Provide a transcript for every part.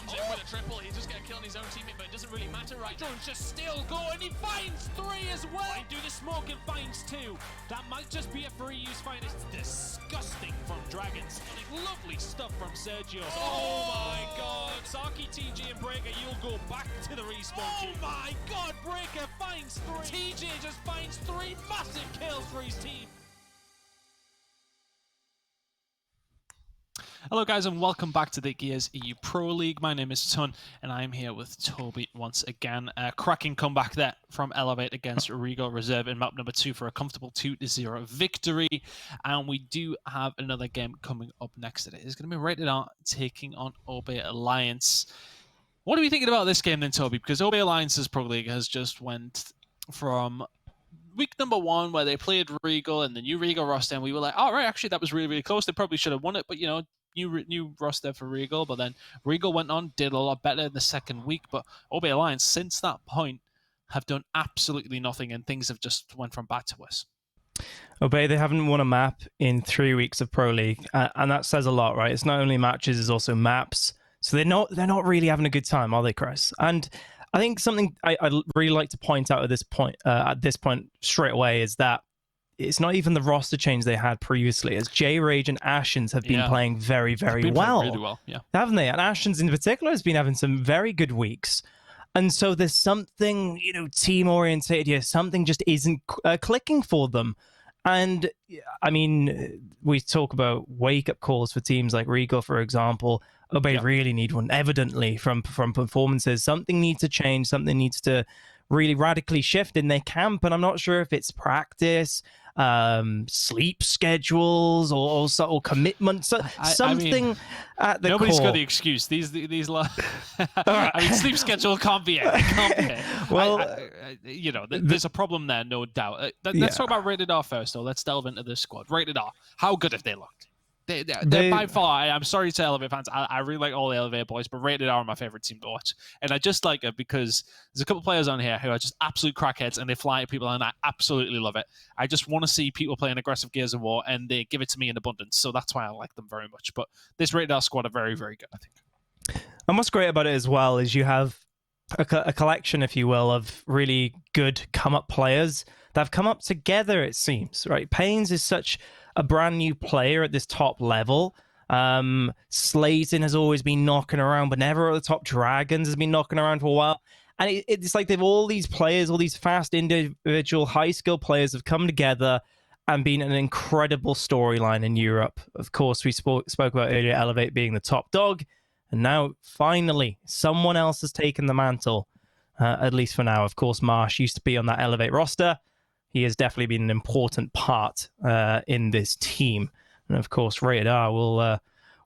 comes in with a triple. He just get a kill on his own teammate, but it doesn't really matter, right? Jones just still going. He finds 3 as well. Might do the smoke and finds 2. That might just be a free use find. It's disgusting from Dragons. Lovely stuff from Sergio. Oh my god. Saki, TJ, and Breaker, you'll go back to the respawn. Oh my god, Breaker finds 3. TJ just finds 3 massive kills for his team. Hello guys and welcome back to the Gears EU Pro League. My name is Ton and I'm here with Toby once again. Cracking comeback there from Elevate against Regal Reserve in map number 2 for a comfortable 2-0 victory. And we do have another game coming up next today. It's going to be Rated R taking on Obey Alliance. What are we thinking about this game then, Toby? Because Obey Alliance's Pro League has just went from week number 1 where they played Regal and the new Regal roster and we were like, all right, actually that was really, really close. They probably should have won it, but you know, new roster for Regal, but then Regal went on, did a lot better in the second week, but Obey Alliance since that point have done absolutely nothing and things have just went from bad to worse. Obey, they haven't won a map in 3 weeks of Pro League, and that says a lot, right? It's not only matches, it's also maps. So they're not really having a good time, are they, Chris? And I think something I'd really like to point out at this point straight away is that it's not even the roster change they had previously, as J-Rage and Ashens have been playing very, very well. Really well, yeah. Haven't they? And Ashens in particular has been having some very good weeks. And so there's something, team-orientated here. Something just isn't clicking for them. And, I mean, we talk about wake-up calls for teams like Regal, for example. Obey really need one, evidently, from performances. Something needs to change. Something needs to really radically shift in their camp. And I'm not sure if it's practice, sleep schedules, or commitments. Something at the nobody's core. got the excuse. These I mean, sleep schedule can't be it. Can't be it. Well, there's a problem there, no doubt. Let's talk about Rated R first, though. Let's delve into this squad. Rated R, how good have they looked? They're by far, I'm sorry to Elevate fans, I really like all the Elevate boys, but Rated R are my favorite team to watch. And I just like it because there's a couple of players on here who are just absolute crackheads and they fly at people and I absolutely love it. I just want to see people playing aggressive Gears of War and they give it to me in abundance. So that's why I like them very much. But this Rated R squad are very, very good, I think. And what's great about it as well is you have a collection, if you will, of really good come-up players that have come up together, it seems, right? Pains is such a brand new player at this top level. Slayton has always been knocking around, but never at the top. Dragons has been knocking around for a while. And it's like they've all these players, all these fast individual high skill players have come together and been an incredible storyline in Europe. Of course, we spoke about earlier Elevate being the top dog. And now, finally, someone else has taken the mantle, at least for now. Of course, Marsh used to be on that Elevate roster. He has definitely been an important part in this team. And of course, Rated R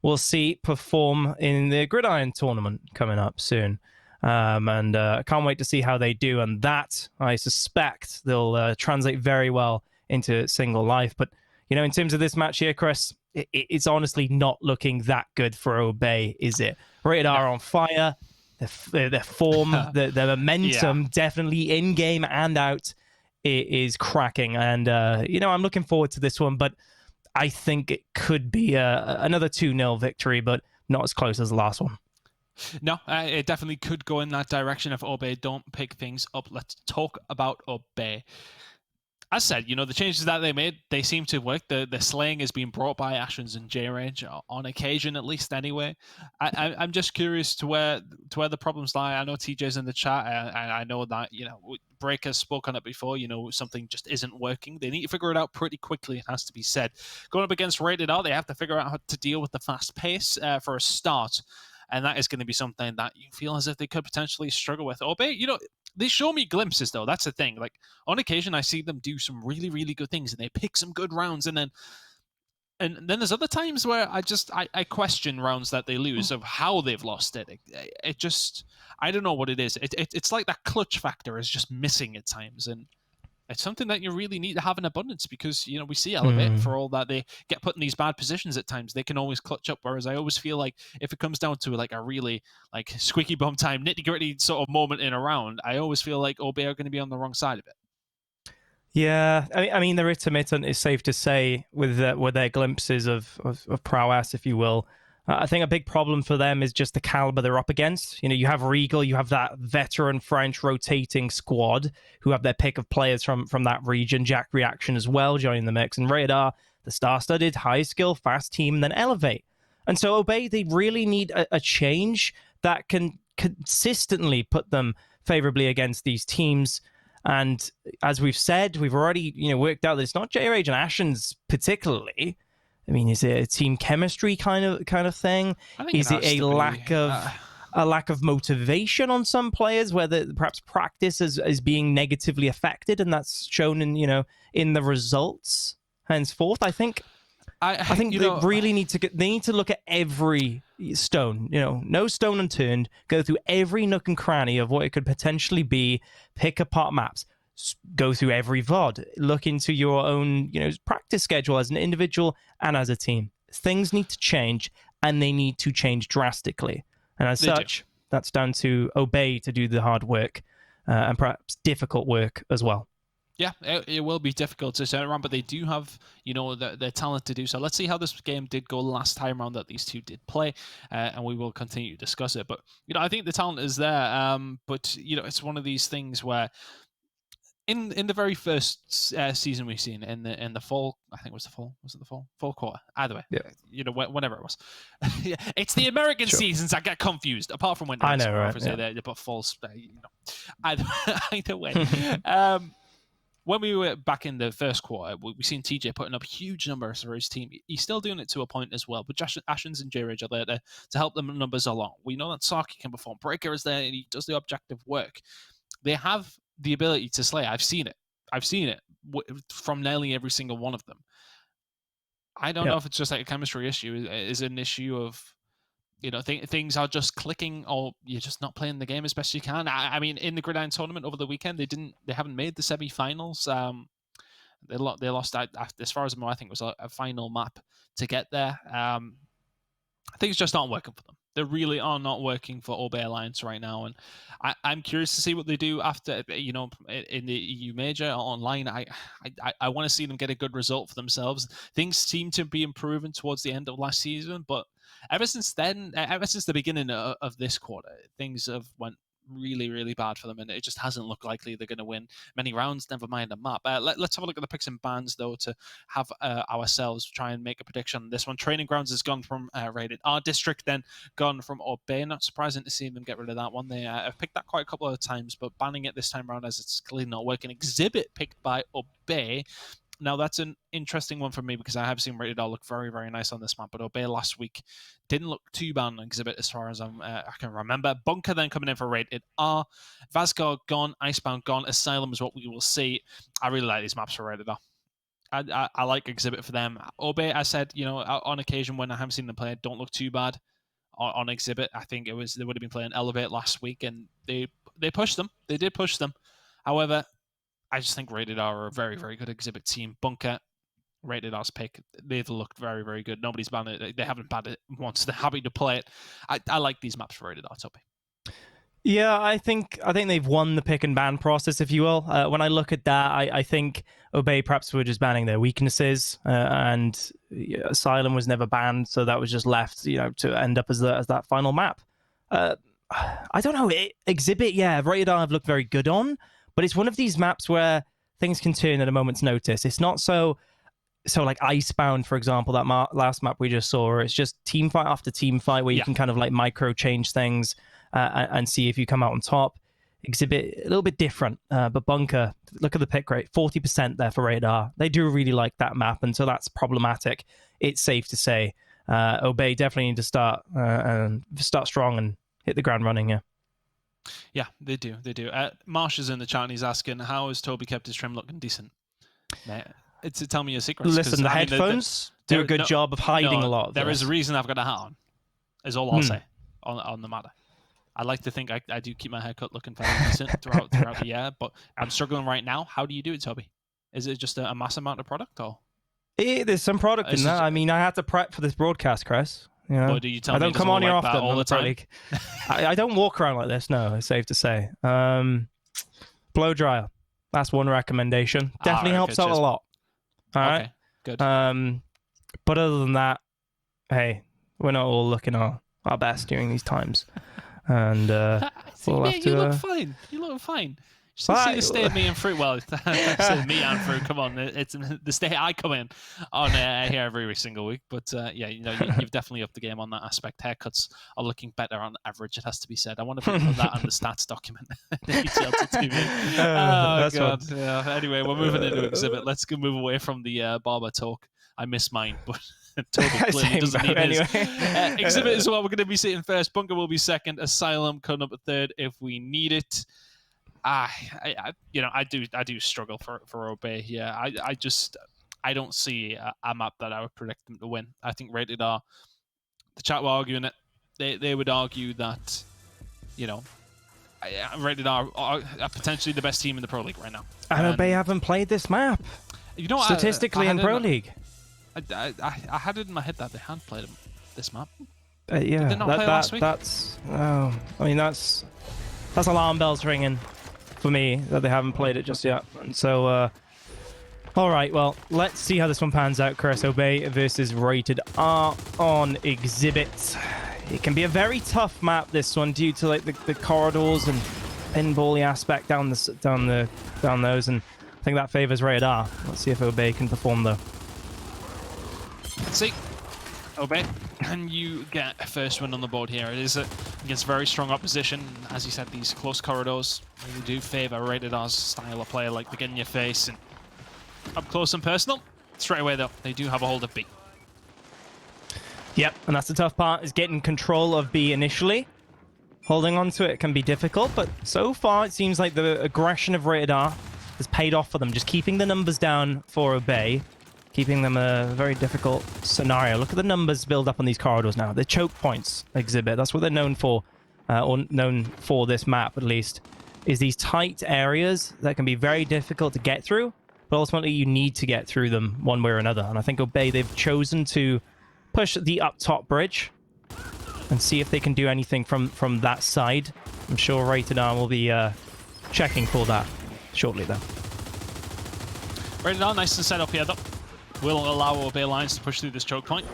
we'll see perform in the Gridiron tournament coming up soon. And I can't wait to see how they do. And that, I suspect, they'll translate very well into single life. But, in terms of this match here, Chris, it's honestly not looking that good for Obey, is it? Rated R on fire. Their form, their momentum, definitely in-game and out, is cracking. And, I'm looking forward to this one, but I think it could be another 2-0 victory, but not as close as the last one. No, it definitely could go in that direction if Obey don't pick things up. Let's talk about Obey. As said, the changes that they made, they seem to work. The slaying is being brought by Ashens and J-Range on occasion, at least anyway. I'm just curious to where the problems lie. I know TJ's in the chat, and I know that Breaker spoke on it before. Something just isn't working. They need to figure it out pretty quickly. It has to be said. Going up against Rated R, they have to figure out how to deal with the fast pace for a start, and that is going to be something that you feel as if they could potentially struggle with. Obey, they show me glimpses, though. That's the thing. Like, on occasion, I see them do some really, really good things, and they pick some good rounds, and then there's other times where I question rounds that they lose of how they've lost it. It just, I don't know what it is. It's like that clutch factor is just missing at times, and it's something that you really need to have in abundance because, we see Elevate for all that they get put in these bad positions at times. They can always clutch up, whereas I always feel like if it comes down to like a really like squeaky bum time, nitty-gritty sort of moment in a round, I always feel like Obey are going to be on the wrong side of it. Yeah, I mean they're intermittent, it's safe to say, with their glimpses of prowess, if you will. I think a big problem for them is just the caliber they're up against. You have Regal, you have that veteran French rotating squad who have their pick of players from that region. Jack Reaction as well joining the mix, and Radar, the star-studded, high-skill, fast team, and then Elevate. And so Obey, they really need a change that can consistently put them favorably against these teams. And as we've said, we've already worked out that it's not J-Rage and Ashens particularly. I mean, is it a team chemistry kind of thing? Is it a lack of motivation on some players, whether perhaps practice is being negatively affected, and that's shown in the results henceforth? I think they really need to look at every stone, no stone unturned, go through every nook and cranny of what it could potentially be, pick apart maps, go through every VOD, look into your own, practice schedule as an individual and as a team. Things need to change, and they need to change drastically. And as such, that's down to Obey to do the hard work and perhaps difficult work as well. Yeah, it will be difficult to turn around, but they do have, the talent to do so. Let's see how this game did go last time around that these two did play, and we will continue to discuss it. But, I think the talent is there, but, it's one of these things where in the very first season we've seen in the fall, I think it was the fall, fall quarter? Either way, yeah. Whenever it was. It's the American seasons that get confused, apart from when I know, right? But falls, either way. When we were back in the first quarter, we've seen TJ putting up huge numbers for his team. He's still doing it to a point as well, but Ashens and J-Rage are there to help them numbers along. We know that Saki can perform. Breaker is there, and he does the objective work. They have the ability to slay. I've seen it from nearly every single one of them. I don't know if it's just like a chemistry issue. Is it an issue of things are just clicking, or you're just not playing the game as best you can? I mean, in the Gridiron tournament over the weekend, they haven't made the semi-finals. They lost, as far as I know, I think it was a final map to get there. Things just aren't working for them. They really are not working for Obey Alliance right now, and I'm curious to see what they do after, in the EU Major or online. I want to see them get a good result for themselves. Things seem to be improving towards the end of last season, but ever since the beginning of this quarter, things have went really, really bad for them, and it just hasn't looked likely they're going to win many rounds, never mind a map. Let's have a look at the picks and bans, though, to have ourselves try and make a prediction on this one. Training Grounds has gone from Rated R District, then gone from Obey. Not surprising to see them get rid of that one. They have picked that quite a couple of times, but banning it this time around as it's clearly not working. Exhibit picked by Obey. Now, that's an interesting one for me because I have seen Rated R look very, very nice on this map, but Obey last week didn't look too bad on Exhibit as far as I can remember. Bunker then coming in for Rated R. Vasgar gone, Icebound gone, Asylum is what we will see. I really like these maps for Rated R. I like Exhibit for them. Obey, I said, on occasion when I haven't seen them play, don't look too bad on Exhibit. I think they would have been playing Elevate last week, and they pushed them. They did push them. However, I just think Rated R are a very, very good Exhibit team. Bunker, Rated R's pick. They've looked very, very good. Nobody's banned it. They haven't banned it once. They're happy to play it. I like these maps for Rated R, Toby. Yeah, I think they've won the pick and ban process, if you will. When I look at that, I think Obey perhaps were just banning their weaknesses, and Asylum was never banned, so that was just left, to end up as that final map. I don't know. Exhibit, Rated R have looked very good on. But it's one of these maps where things can turn at a moment's notice. It's not so like Icebound, for example, that last map we just saw, where it's just team fight after team fight where you can kind of like micro change things and see if you come out on top. Exhibit, a little bit different, but Bunker, look at the pick rate, 40% there for Radar. They do really like that map, and so that's problematic. It's safe to say. Obey definitely need to start strong and hit the ground running here. Yeah, they do. Marsh is in the chat and he's asking, how has Toby kept his trim looking decent? Tell me your secrets. Listen, the headphones do a good job of hiding a lot of this. There is a reason I've got a hat on, is all I'll say on the matter. I like to think I do keep my haircut looking fairly decent throughout the year, but I'm struggling right now. How do you do it, Toby? Is it just a mass amount of product? Or there's some product in that. I mean, I had to prep for this broadcast, Chris. Or do you tell me I don't come on here often all the time? I don't walk around like this. No, it's safe to say. Blow dryer. That's one recommendation. Definitely helps out a lot. All right. Good. But other than that, hey, We're not all looking our best during these times. And See, we'll mate, have to, you look fine. You look fine. Just Well, see the state of me and Fruit. Well, say me and Fruit. Come on, it's the state I come in on here every single week. But yeah, you know, you've definitely upped the game on that aspect. Haircuts are looking better on average. It has to be said. I want to put that on the stats document. Oh god. Yeah. Anyway, we're moving into exhibit. Let's go move away from the barber talk. I miss mine, but Toby clearly doesn't need his. Exhibit is what we're going to be sitting first. Bunker will be second. Asylum coming up at third if we need it. I do struggle for Obey here. I don't see a map that I would predict them to win. I think Rated R, the chat were arguing it. They would argue that, you know, Rated R are potentially the best team in the Pro League right now. And Obey haven't played this map. You know, statistically in Pro League. I had it in my head that they hadn't played this map. Yeah, did they not play last week? That's alarm bells ringing for me that they haven't played it just yet. And so, all right, well, let's see how this one pans out. Chris, Obey versus Rated R on Exhibit. It can be a very tough map, this one, due to like the corridors and pinball-y aspect down those, and I think that favors Rated R. Let's see if Obey can perform though. Let's see. Obey, can you get a first win on the board here? It is against very strong opposition. As you said, these close corridors really do favor Rated R's style of play, like they get in your face and up close and personal. Straight away, though, they do have a hold of B. Yep, and that's the tough part, is getting control of B initially. Holding on to it can be difficult, but so far it seems like the aggression of Rated R has paid off for them. Just keeping the numbers down for Obey, keeping them a very difficult scenario. Look at the numbers build up on these corridors now. The choke points Exhibit, that's what they're known for, or known for this map at least, is these tight areas that can be very difficult to get through, but ultimately you need to get through them one way or another. And I think Obey, they've chosen to push the up top bridge and see if they can do anything from that side. I'm sure Rated R will be checking for that shortly though. Rated R, nice and set up here though. Will allow Obey Alliance to push through this choke point.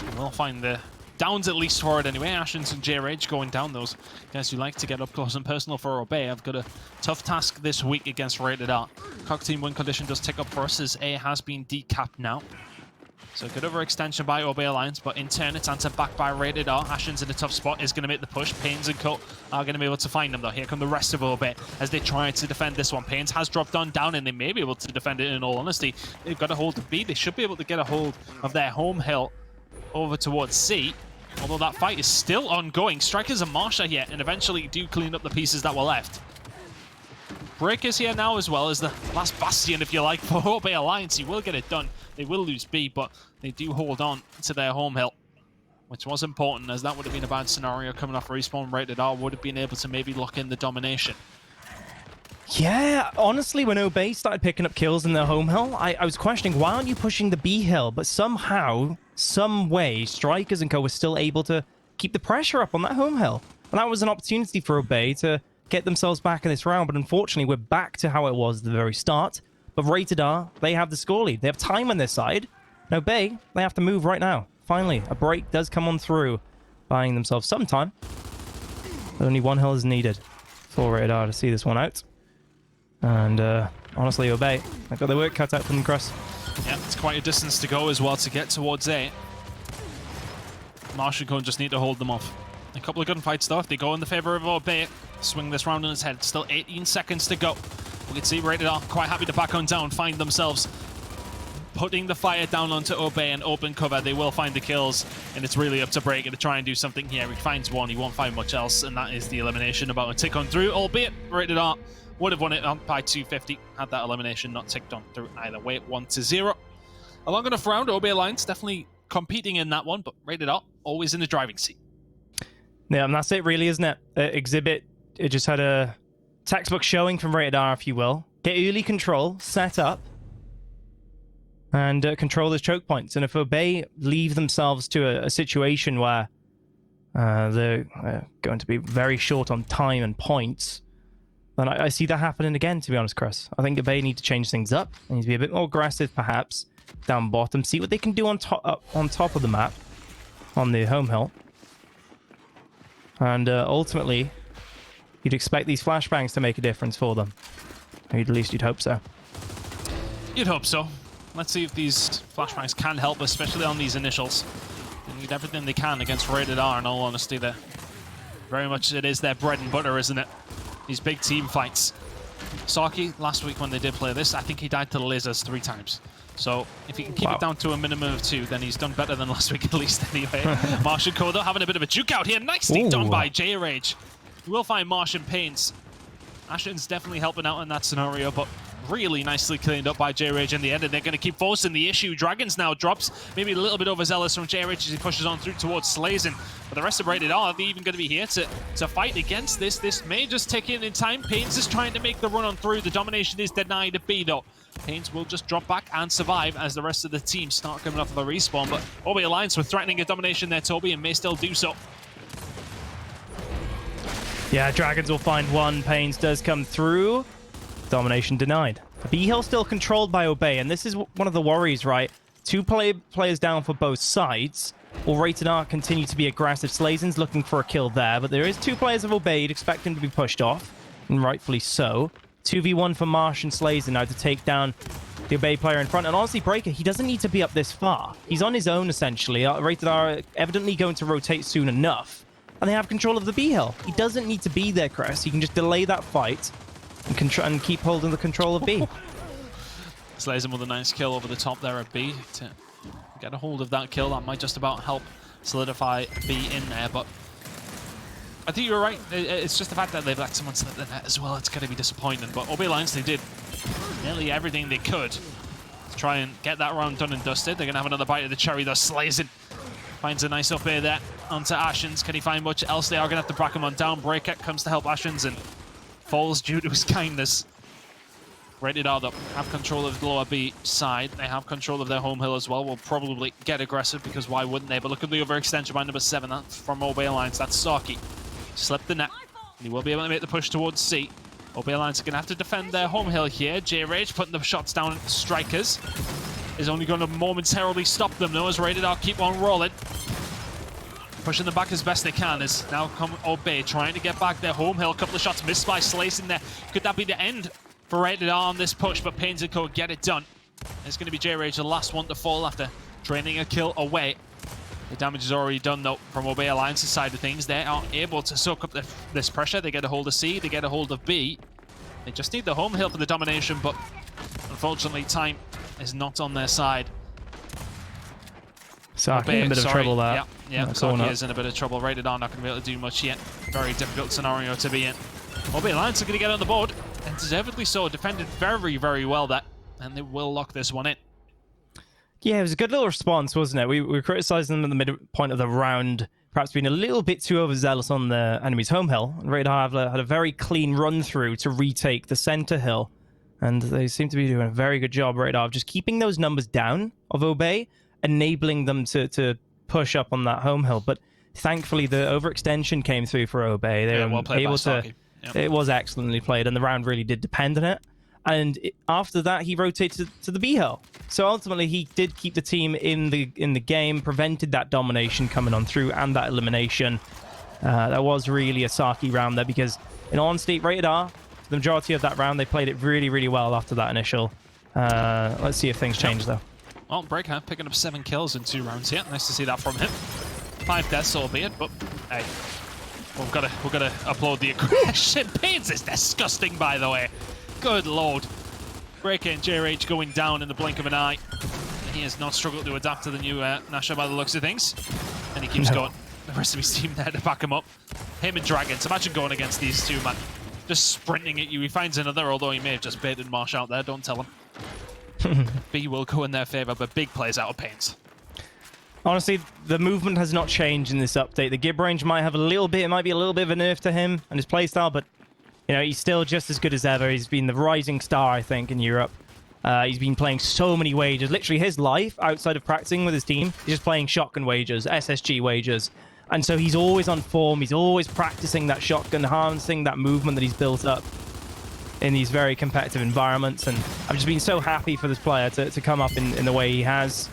And we'll find the downs at least for it anyway. Ashens and J-Rage going down, those guys who like to get up close and personal for Obey. I've got a tough task this week against Rated R. Cock Team win condition does tick up for us as A has been decapped now. So good overextension by Obey Alliance, but in turn it's answered back by Rated R. Ashens in a tough spot is going to make the push. Pains and Cut are going to be able to find them though. Here come the rest of Obey as they try to defend this one. Pains has dropped on down and they may be able to defend it in all honesty. They've got a hold of B. They should be able to get a hold of their home hill over towards C. Although that fight is still ongoing. Strikers and Marsha here and eventually do clean up the pieces that were left. Breakers here now as well as the last bastion, if you like, for Obey Alliance. He will get it done. They will lose B, but they do hold on to their home hill, which was important as that would have been a bad scenario coming off respawn. Rated R would have been able to maybe lock in the domination. Yeah, honestly, when Obey started picking up kills in their home hill, I was questioning, why aren't you pushing the B hill? But somehow, some way, Strikers and Co were still able to keep the pressure up on that home hill. And that was an opportunity for Obey to get themselves back in this round, but unfortunately, we're back to how it was at the very start. But Rated R, they have the score lead. They have time on their side. And Obey, they have to move right now. Finally, a break does come on through, buying themselves some time. But only one hill is needed for Rated R to see this one out. And honestly, Obey, they've got their work cut out for them, Chris. Yeah, it's quite a distance to go as well to get towards A. Marsh and Cone just need to hold them off. A couple of gunfights though, if they go in the favor of Obey, swing this round on its head. Still 18 seconds to go. We can see Rated R quite happy to back on down, find themselves putting the fire down onto Obey and open cover. They will find the kills, and it's really up to Breaker to try and do something here. He finds one, he won't find much else, and that is the elimination about to tick on through, albeit Rated R would have won it by 250 had that elimination not ticked on through either way. 1-0. A long enough round. Obey Alliance definitely competing in that one, but Rated R always in the driving seat. Yeah, and that's it really, isn't it? Exhibit, it just had a textbook showing from Rated R, if you will. Get early control, set up, and control those choke points. And if Obey leave themselves to a situation where they're going to be very short on time and points, then I see that happening again, to be honest, Chris. I think Obey need to change things up. They need to be a bit more aggressive, perhaps, down bottom. See what they can do on top of the map. on the home hill. And ultimately, you'd expect these flashbangs to make a difference for them. Or at least you'd hope so. You'd hope so. Let's see if these flashbangs can help, especially on these initials. They need everything they can against Rated R, in all honesty. There, very much it is their bread and butter, isn't it? These big team fights. Saki, last week when they did play this, I think he died to the lasers 3 times. So if he can keep it down to a minimum of 2, then he's done better than last week at least anyway. Martian Kodo having a bit of a juke out here. Nicely done by J-Rage. You will find Martian Pains. Ashen's definitely helping out in that scenario, but really nicely cleaned up by J-Rage in the end, and they're going to keep forcing the issue. Dragons now drops, maybe a little bit overzealous from J-Rage as he pushes on through towards Slazen. But the rest of Rated R, are they even going to be here to fight against this? This may just tick in time. Pains is trying to make the run on through. The domination is denied to B, though. Pains will just drop back and survive as the rest of the team start coming off of a respawn. But OB Alliance were threatening a domination there, Toby, and may still do so. Yeah, Dragons will find one. Pains does come through. Domination denied. B-Hill still controlled by Obey, and this is one of the worries, right? 2 players down for both sides. Will Rated R continue to be aggressive? Slazen's looking for a kill there, but there is 2 players of Obey. You'd expect him to be pushed off, and rightfully so. 2v1 for Marsh and Slazen now to take down the Obey player in front. And honestly, Breaker, he doesn't need to be up this far. He's on his own, essentially. Rated R evidently going to rotate soon enough, and they have control of the B-Hill. He doesn't need to be there, Chris. He can just delay that fight and keep holding the control of B. Slazen with a nice kill over the top there at B to get a hold of that kill. That might just about help solidify B in there, but I think you're right. It's just the fact that they've let someone slip the net as well. It's going to be disappointing, but OB Alliance, they did nearly everything they could to try and get that round done and dusted. They're going to have another bite of the cherry. They're Slazen. Finds a nice up air there onto Ashens. Can he find much else? They are going to have to back him on down. Breaker comes to help Ashens and falls due to his kindness. Rated R, though, have control of the lower B side. They have control of their home hill as well. Will probably get aggressive because why wouldn't they? But look at the overextension by number 7. That's from OB Alliance. That's Saki. Slipped the net. And he will be able to make the push towards C. OB Alliance are going to have to defend their home hill here. J-Rage putting the shots down at Strikers. Is only going to momentarily stop them, though, as Rated R keep on rolling. Pushing them back as best they can as now come Obey, trying to get back their home hill. A couple of shots missed by Slazen there. Could that be the end for Rated R on this push? But Pains and Co get it done. It's going to be J-Rage, the last one to fall after draining a kill away. The damage is already done, though, from Obey Alliance's side of things. They are able to soak up this pressure. They get a hold of C, they get a hold of B. They just need the home hill for the domination, but unfortunately, time is not on their side. Saki in a bit of trouble there. Yeah, Saki is in a bit of trouble. Rated R not going to be able to do much yet. Very difficult scenario to be in. OB Alliance are going to get on the board, and deservedly so. Defended very, very well there, and they will lock this one in. Yeah, it was a good little response, wasn't it? We were criticizing them at the midpoint of the round, perhaps being a little bit too overzealous on the enemy's home hill. And Rated R had a very clean run through to retake the center hill, and they seem to be doing a very good job, Rated R, of just keeping those numbers down of Obey, enabling them to push up on that home hill. But thankfully, the overextension came through for Obey. They were able to. Yep. It was excellently played, and the round really did depend on it. And after that, he rotated to the B hill. So ultimately, he did keep the team in the game, prevented that domination coming on through and that elimination. That was really a Saki round there, because in honesty, Rated R, the majority of that round, they played it really, really well after that initial. Let's see if things change, though. Well, Breaker picking up 7 kills in 2 rounds here. Nice to see that from him. 5 deaths, albeit, but hey, we've got to applaud the aggression. Pains is disgusting, by the way. Good lord. Breaker and J-Rage going down in the blink of an eye. He has not struggled to adapt to the new Nasha by the looks of things, and he keeps going. The rest of his team there to back him up. Him and Dragons. Imagine going against these two, man. Just sprinting at you. He finds another, although he may have just baited Marsh out there. Don't tell him. B will go in their favor, but big plays out of Pains. Honestly, the movement has not changed in this update. The Gib range might have a little bit, it might be a little bit of a nerf to him and his playstyle, but you know, he's still just as good as ever. He's been the rising star, I think, in Europe. He's been playing so many wagers. Literally, his life outside of practicing with his team is just playing shotgun wagers, SSG wagers. And so he's always on form. He's always practicing that shotgun, harnessing that movement that he's built up in these very competitive environments. And I've just been so happy for this player to come up in the way he has.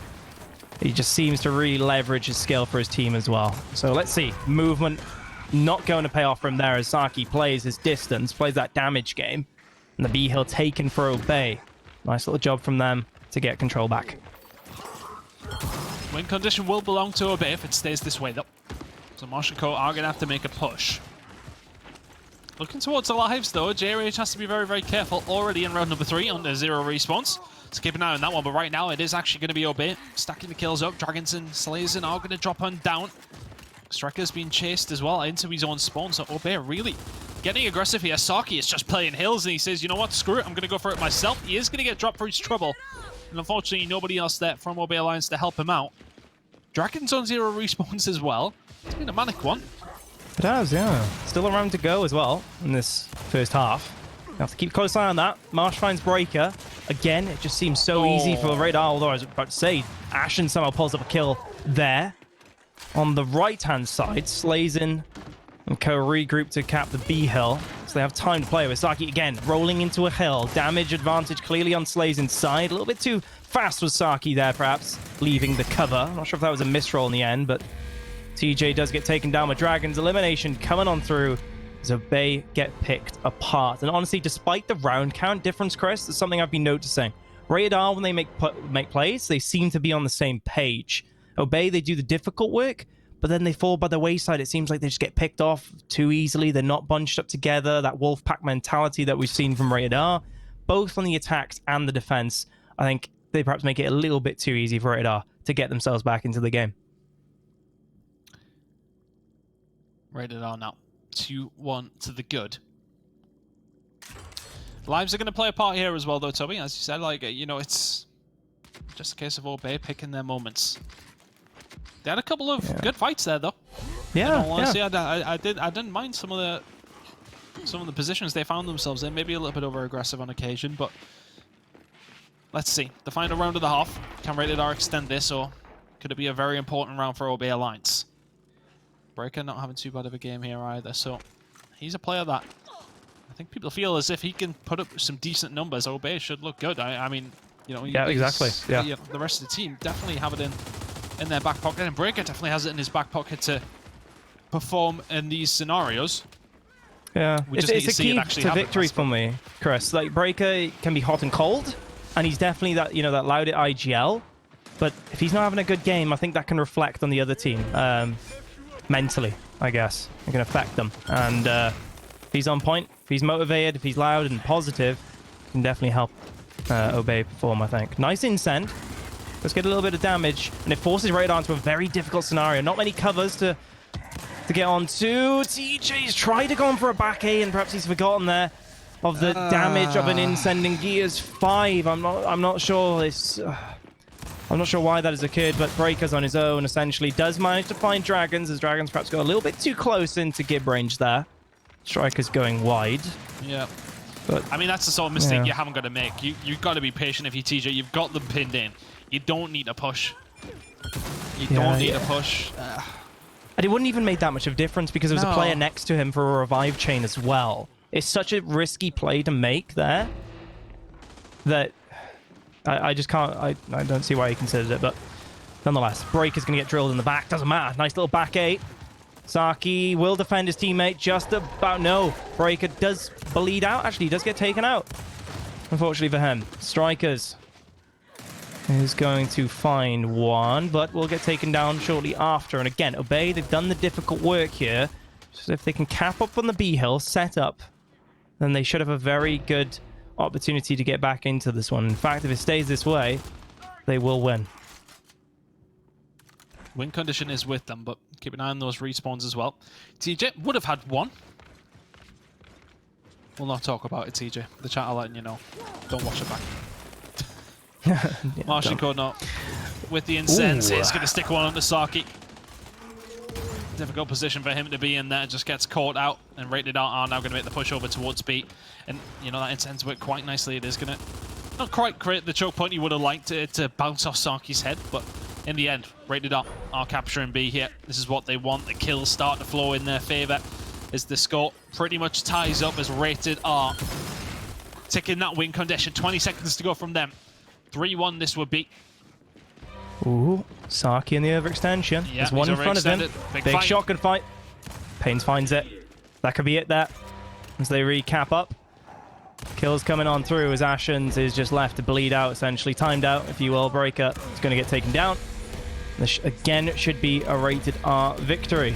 He just seems to really leverage his skill for his team as well. So let's see. Movement not going to pay off from there as Saki plays his distance, plays that damage game. And the B-Hill taken for Obey. Nice little job from them to get control back. Win condition will belong to Obey if it stays this way, though. So Moshiko are going to have to make a push. Looking towards the lives, though. JRH has to be very, very careful. Already in round number 3 under 0 respawns. So keep an eye on that one. But right now, it is actually going to be Obey stacking the kills up. Dragons and Slazen are going to drop on down. Striker's being chased as well into his own spawn. So Obey really getting aggressive here. Saki is just playing hills, and he says, you know what, screw it, I'm going to go for it myself. He is going to get dropped for his trouble. And unfortunately, nobody else there from Obey Alliance to help him out. Dragons on 0 respawns as well. It's been a manic one. It has, yeah. Still a round to go as well in this first half. Have to keep a close eye on that. Marsh finds Breaker. Again, it just seems so easy for Radar, although I was about to say, Ashen somehow pulls up a kill there. On the right-hand side, Slazen and Co regroup to cap the B-Hill. So they have time to play with. Saki again, rolling into a hill. Damage advantage clearly on Slazen's side. A little bit too fast was Saki there, perhaps, leaving the cover. I'm not sure if that was a misroll in the end, but TJ does get taken down with Dragon's elimination coming on through. Obey get picked apart. And honestly, despite the round count difference, Chris, that's something I've been noticing. Radar, when they make plays, they seem to be on the same page. Obey, they do the difficult work, but then they fall by the wayside. It seems like they just get picked off too easily. They're not bunched up together. That wolf pack mentality that we've seen from Radar, both on the attacks and the defense, I think they perhaps make it a little bit too easy for Radar to get themselves back into the game. Radar now. 2-1 to the good. Lives are going to play a part here as well, though, Toby. As you said, like, you know, it's just a case of Obey picking their moments. They had a couple of good fights there, though. Yeah, in all honesty, I didn't mind some of the positions they found themselves in. Maybe a little bit over aggressive on occasion, but let's see. The final round of the half. Can Radar extend this, or could it be a very important round for Obey Alliance? Breaker not having too bad of a game here either, so he's a player that I think people feel as if he can put up some decent numbers. Obey should look good. I mean, you know, yeah, exactly. Yeah, the rest of the team definitely have it in their back pocket, and Breaker definitely has it in his back pocket to perform in these scenarios. Yeah, it's a key to victory for me, Chris. Like, Breaker can be hot and cold, and he's definitely that, you know, that loud at IGL. But if he's not having a good game, I think that can reflect on the other team. Mentally, I guess. It can affect them. And if he's on point, if he's motivated, if he's loud and positive, it can definitely help Obey perform, I think. Nice incend. Let's get a little bit of damage. And it forces Radar into a very difficult scenario. Not many covers to get onto. TJ's tried to go on for a back A, and perhaps he's forgotten there of the damage of an incend in Gears 5. I'm not sure this... I'm not sure why that has occurred, but Breaker's on his own, essentially. Does manage to find Dragons, as Dragons perhaps got a little bit too close into Gib range there. Striker's going wide. Yeah. But, I mean, that's the sort of mistake you haven't got to make. You've got to be patient if you're TJ. You've got them pinned in. You don't need a push. You don't need a push. And it wouldn't even make that much of a difference because there was a player next to him for a revive chain as well. It's such a risky play to make there that... I just can't... I don't see why he considered it, but nonetheless, Breaker's going to get drilled in the back. Doesn't matter. Nice little back 8. Saki will defend his teammate just about. No, Breaker does bleed out. Actually, he does get taken out. Unfortunately for him. Strikers is going to find one, but will get taken down shortly after. And again, Obey, they've done the difficult work here. So if they can cap up on the B-Hill, set up, then they should have a very good opportunity to get back into this one. In fact, if it stays this way, they will win. Win condition is with them, but keep an eye on those respawns as well. TJ would have had one. We'll not talk about it, TJ. The chat are letting you know. Don't watch it back. Martian Code not. With the incense, it's going to stick one onto Saki. Difficult position for him to be in there. Just gets caught out, and Rated are now going to make the push over towards B. And, you know, that incense worked quite nicely. It is going to not quite create the choke point you would have liked it to bounce off Saki's head, but in the end, Rated are capturing B here. This is what they want. The kills start to flow in their favor as the score pretty much ties up as Rated are ticking that win condition. 20 seconds to go from them. 3-1 this would be. Ooh. Saki in the overextension. Yeah, There's one in front of him. Big Big fight. shotgun fight. Pains finds it. That could be it there. As they recap up. Kills coming on through as Ashens is just left to bleed out, essentially. Timed out, if you will. Breaker is going to get taken down. This, again, should be a rated R victory.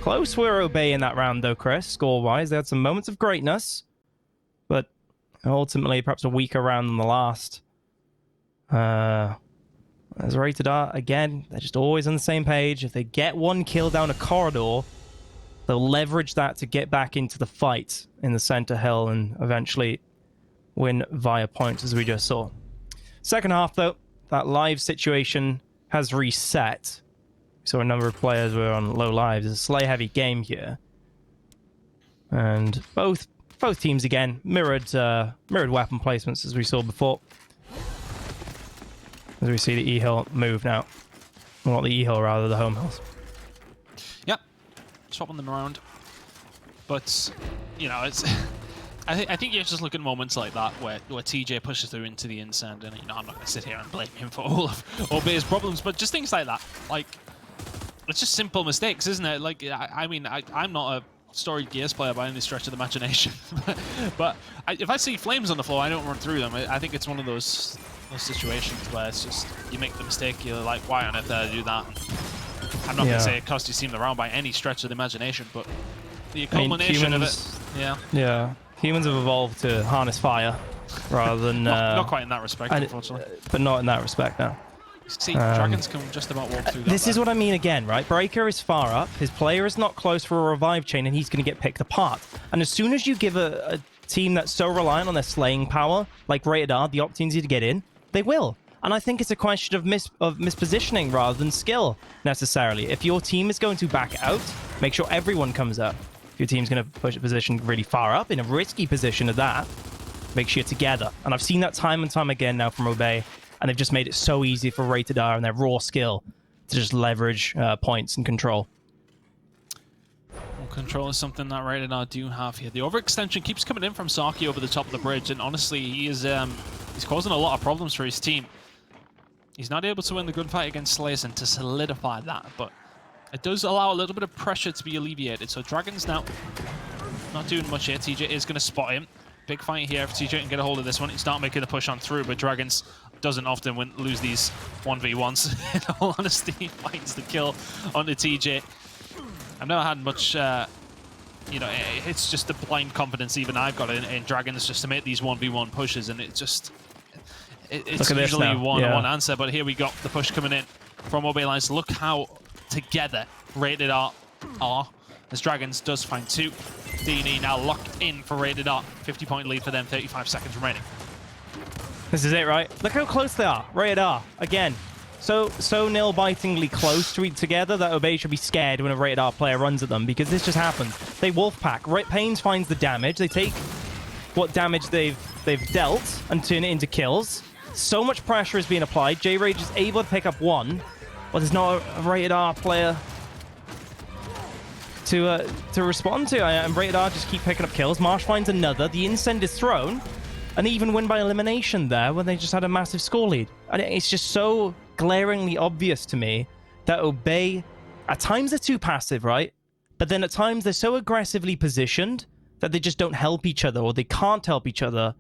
Close were Obey in that round, though, Chris, score-wise. They had some moments of greatness, but ultimately perhaps a weaker round than the last. As rated R, again, they're just always on the same page. If they get one kill down a corridor, they'll leverage that to get back into the fight in the center hill and eventually win via points, as we just saw. Second half, though, that live situation has reset. So a number of players were on low lives. It's a Slay-heavy game here. And both teams, again, mirrored weapon placements, as we saw before. As we see the E-hill move now. Well, not the E-hill, rather, the home hills. Yep. Swapping them around. But, you know, it's... I think you just look at moments like that where TJ pushes through into the Incend, and, you know, I'm not going to sit here and blame him for all of Obey's problems, but just things like that. Like, it's just simple mistakes, isn't it? Like, I mean, I'm not a storied Gears player by any stretch of the imagination, but if I see flames on the floor, I don't run through them. I think it's one of those situations where it's just, you make the mistake, you're like, why on earth did I do that? I'm not going to say it cost you team the round by any stretch of the imagination, but the culmination of it, yeah. Humans have evolved to harness fire rather than... not quite in that respect, unfortunately. But not in that respect, no. See, dragons can just about walk through that. This is what I mean again, right? Breaker is far up. His player is not close for a revive chain, and he's going to get picked apart. And as soon as you give a team that's so reliant on their slaying power, like Rated R, the opportunity to get in, they will. And I think it's a question of mispositioning rather than skill, necessarily. If your team is going to back out, make sure everyone comes up. If your team's going to push a position really far up, in a risky position of that, make sure you're together. And I've seen that time and time again now from Obey, and they've just made it so easy for Rated R and their raw skill to just leverage points and control. Well, control is something that Rated R do have here. The overextension keeps coming in from Saki over the top of the bridge, and honestly, he is he's causing a lot of problems for his team. He's not able to win the gunfight against Slayson to solidify that, but it does allow a little bit of pressure to be alleviated. So Dragons now not doing much here. TJ is going to spot him. Big fight here if TJ can get a hold of this one. He's not making the push on through, but Dragons doesn't often lose these 1v1s. In all honesty, he finds the kill on the TJ. I've never had much, you know, it's just the blind confidence even I've got in Dragons just to make these 1v1 pushes, and it's just... It's usually one answer, but here we got the push coming in from Obey Lines. Look how together Rated R are, as Dragons does find two. DNE now locked in for Rated R. 50-point lead for them, 35 seconds remaining. This is it, right? Look how close they are. Rated R, again. So nail-bitingly close together that Obey should be scared when a Rated R player runs at them, because this just happens. They Wolfpack. Pains finds the damage. They take what damage they've dealt and turn it into kills. So much pressure is being applied. J-Rage is able to pick up one, but there's not a Rated R player to respond to. And Rated R just keep picking up kills. Marsh finds another. The Incend is thrown, and they even win by elimination there when they just had a massive score lead. And it's just so glaringly obvious to me that Obey, at times they're too passive, right? But then at times they're so aggressively positioned that they just don't help each other, or they can't help each other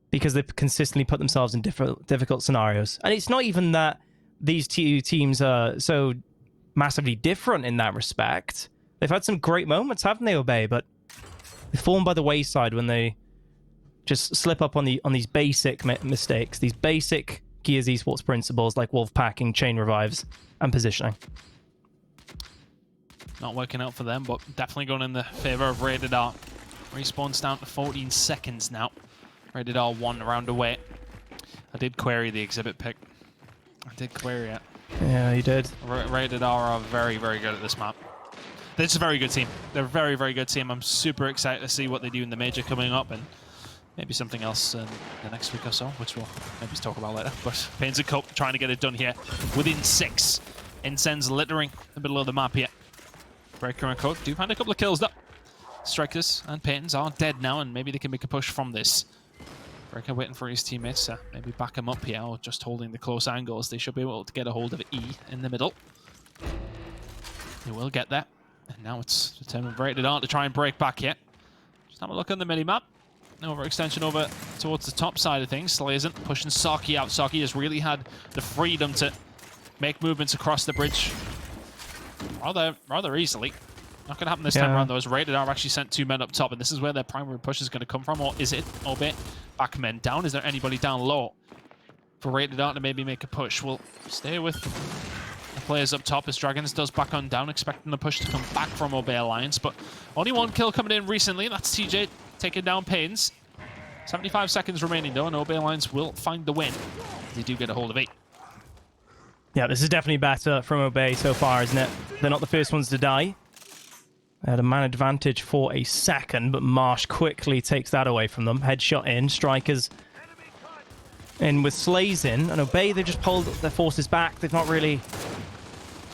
because they've consistently put themselves in difficult scenarios. And it's not even that these two teams are so massively different in that respect. They've had some great moments, haven't they, Obey? But they fall by the wayside when they just slip up on these basic mistakes, these basic Gears esports principles like wolf packing, chain revives, and positioning. Not working out for them, but definitely going in the favor of Rated R. Respawn's down to 14 seconds now. Rated R 1 round away. I did query the exhibit pick. I did query it. Yeah, you did. Rated R are very, very good at this map. They're just a very good team. They're a very, very good team. I'm super excited to see what they do in the major coming up, and maybe something else in the next week or so, which we'll maybe talk about later. But Pains and Cope trying to get it done here within 6. Incend's littering the middle of the map here. Breaker and Cope do find a couple of kills though. Strikers and Paytons are dead now, and maybe they can make a push from this. Breaker waiting for his teammates to maybe back him up here, or just holding the close angles. They should be able to get a hold of E in the middle. They will get there. And now it's determined Rated R to try and break back here. Just have a look on the mini-map. Overextension over towards the top side of things. Slazen pushing Saki out. Saki has really had the freedom to make movements across the bridge rather easily. Not going to happen this time around, though, as Rated R actually sent 2 men up top, and this is where their primary push is going to come from. Or is it Obey back men down? Is there anybody down low for Rated R to maybe make a push? We'll stay with the players up top as Dragons does back on down, expecting the push to come back from Obey Alliance. But only 1 kill coming in recently, and that's TJ taking down Pains. 75 seconds remaining, though, and Obey Alliance will find the win. They do get a hold of 8. Yeah, this is definitely better from Obey so far, isn't it? They're not the first ones to die. They had a man advantage for a second, but Marsh quickly takes that away from them. Headshot in, Strikers in with Slays in, and Obey, they've just pulled their forces back. They've not really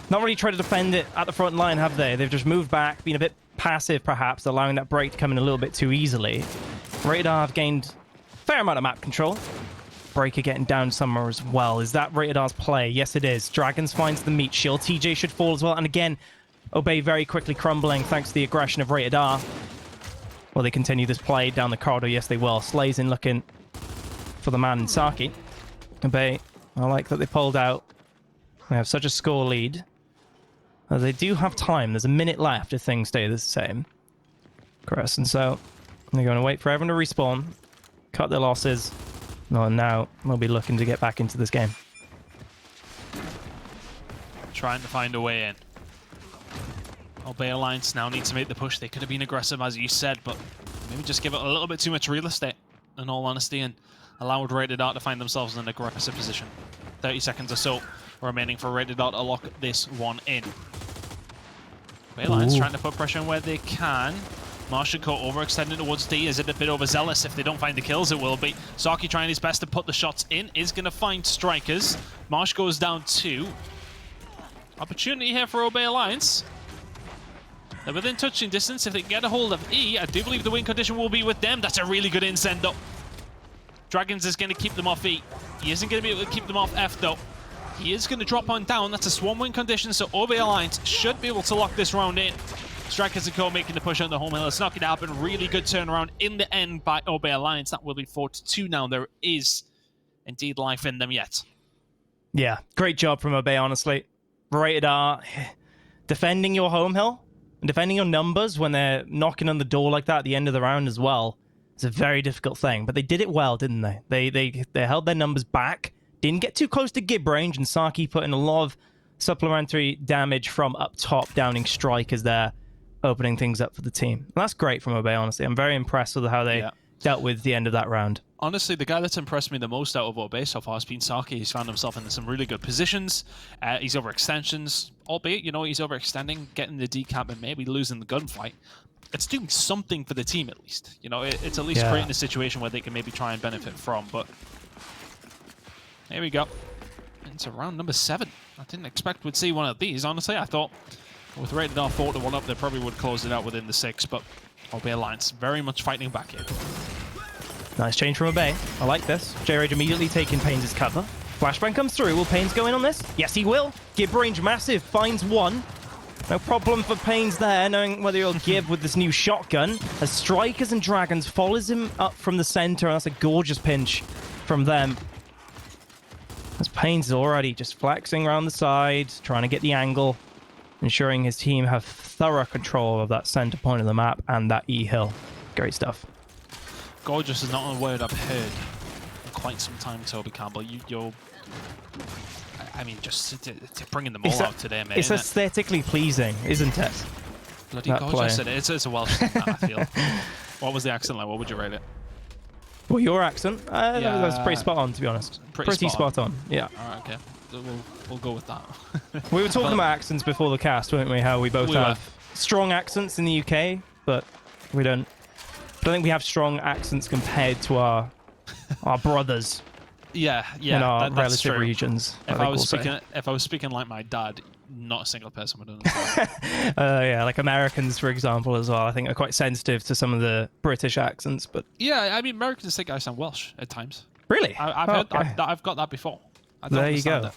tried to defend it at the front line, have they? They've just moved back, been a bit passive perhaps, allowing that break to come in a little bit too easily. Rated R have gained a fair amount of map control. Breaker getting down somewhere as well. Is that Rated R's play? Yes, it is. Dragons finds the meat shield. TJ should fall as well. And again, Obey very quickly crumbling thanks to the aggression of Rated R. Will they continue this play down the corridor? Yes, they will. Slazin looking for the man in Saki. Obey, I like that they pulled out. They have such a score lead. They do have time. There's a minute left if things stay the same. Crescent, so they're going to wait for everyone to respawn, cut their losses. No, and now we'll be looking to get back into this game. Trying to find a way in. Obey Alliance now need to make the push. They could have been aggressive, as you said, but maybe just give it a little bit too much real estate, in all honesty, and allowed Rated R to find themselves in an aggressive position. 30 seconds or so remaining for Rated R to lock this one in. Obey Alliance trying to put pressure on where they can. Marsh and Co overextending towards D. Is it a bit overzealous? If they don't find the kills, it will be. Saki trying his best to put the shots in. Is going to find Strikers. Marsh goes down 2. Opportunity here for Obey Alliance. They're within touching distance. If they can get a hold of E, I do believe the win condition will be with them. That's a really good in-send up. Dragons is going to keep them off E. He isn't going to be able to keep them off F, though. He is going to drop on down. That's a swan win condition, so Obey Alliance should be able to lock this round in. Strikers and Co making the push on the home hill. It's not going to happen. Really good turnaround in the end by Obey Alliance. That will be 4-2 now. There is indeed life in them yet. Yeah, great job from Obey, honestly. Rated R, defending your home hill and defending your numbers when they're knocking on the door like that at the end of the round as well. It's a very difficult thing, but they did it well, didn't they? They held their numbers back, didn't get too close to Gib range, and Saki put in a lot of supplementary damage from up top, downing Strikers there, opening things up for the team. And that's great from Obey, honestly. I'm very impressed with how they dealt with the end of that round. Honestly, the guy that's impressed me the most out of Obey so far has been Saki. He's found himself in some really good positions. He's overextensions, albeit, he's overextending, getting the decap and maybe losing the gunfight. It's doing something for the team, at least. It's at least creating a situation where they can maybe try and benefit from. But here we go. Into round number 7. I didn't expect we'd see one of these. Honestly, I thought with Rated R 4-1 up, they probably would close it out within the 6. But Obey Alliance very much fighting back here. Nice change from Obey. I like this. J-Rage immediately taking Pains' cover. Flashbang comes through. Will Pains go in on this? Yes, he will. Gib range massive. Finds one. No problem for Pains there, knowing whether he'll give with this new shotgun. As Strikers and Dragons follows him up from the center, and that's a gorgeous pinch from them. As Pains is already just flexing around the side, trying to get the angle, ensuring his team have thorough control of that center point of the map and that E-hill. Great stuff. Gorgeous is not a word I've heard in quite some time, Toby Campbell. I mean, just to bringing them all out today, mate. It's aesthetically pleasing, isn't it? Bloody gorgeous. It's a Welsh thing, that, I feel. What was the accent like? What would you rate it? Well, your accent? That's pretty spot on, to be honest. Pretty spot on, yeah. All right, okay. We'll go with that. We were talking about accents before the cast, weren't we? How we both have strong accents in the UK, but we don't. I don't think we have strong accents compared to our brothers. Yeah, in our that's relative true. regions. If I was speaking like my dad, not a single person would understand. Yeah, like Americans, for example, as well. I think are quite sensitive to some of the British accents, but Yeah, I mean, Americans think I sound Welsh at times. really, I've heard, I've got that before. I don't There you understand go. it.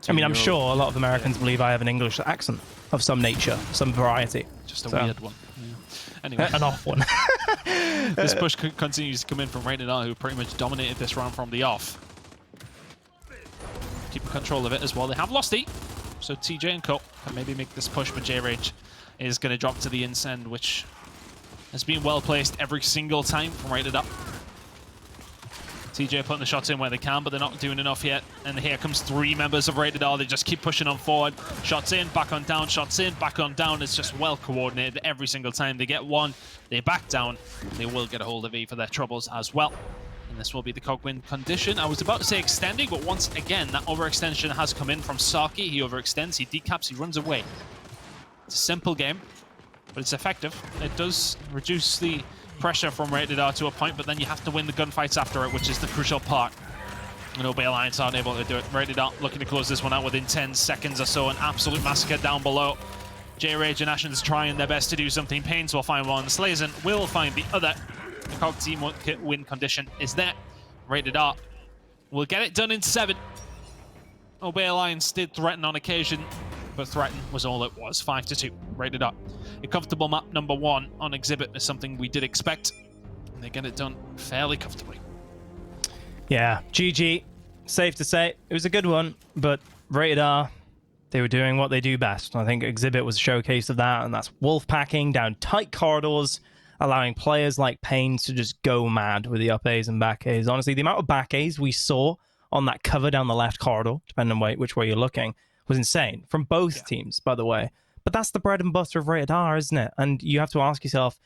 I mean, I'm Euro- sure a lot of Americans believe I have an English accent of some nature, some variety. Just a So- weird one. Yeah. Anyway, An off one. this push continues to come in from Rated R, who pretty much dominated this round from the off. Keeping control of it as well. They have lost E, so TJ and Co can maybe make this push, but J-Rage is going to drop to the inside, which has been well placed every single time from Rated R. TJ putting the shots in where they can, but they're not doing enough yet. And here comes 3 members of Rated R. They just keep pushing on forward. Shots in, back on down, shots in, back on down. It's just well coordinated every single time. They get one, they back down. They will get a hold of E for their troubles as well. And this will be the Cog win condition. I was about to say extending, but once again, that overextension has come in from Saki. He overextends, he decaps, he runs away. It's a simple game, but it's effective. It does reduce the pressure from Rated R to a point, but then you have to win the gunfights after it, which is the crucial part. And OB Alliance aren't able to do it. Rated R looking to close this one out within 10 seconds or so. An absolute massacre down below. J-Rage and Ashen's trying their best to do something. Pains will find one. Slazen will find the other. The Cog team win condition is there. Rated R will get it done in 7. OB Alliance did threaten on occasion, but threaten was all it was. 5-2. Rated R. A comfortable map number 1 on Exhibit is something we did expect. And they get it done fairly comfortably. Yeah, GG. Safe to say, it was a good one, but Rated R, they were doing what they do best. I think Exhibit was a showcase of that, and that's wolf packing down tight corridors, allowing players like Pains to just go mad with the up A's and back A's. Honestly, the amount of back A's we saw on that cover down the left corridor, depending on which way you're looking, was insane. From both teams, by the way. But that's the bread and butter of Rated R, isn't it? And you have to ask yourself,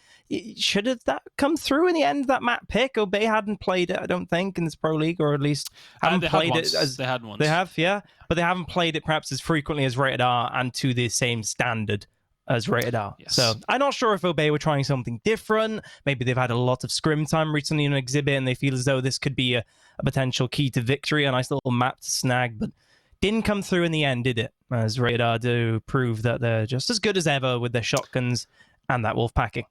should have that come through in the end, that map pick? Obey hadn't played it, I don't think, in this Pro League, or at least haven't played it as... They had once. They have, yeah. But they haven't played it perhaps as frequently as Rated R and to the same standard as Rated R. Yes. So I'm not sure if Obey were trying something different. Maybe they've had a lot of scrim time recently in an Exhibit and they feel as though this could be a potential key to victory, a nice little map to snag, but didn't come through in the end, did it? As Rated R do prove that they're just as good as ever with their shotguns and that wolf packing.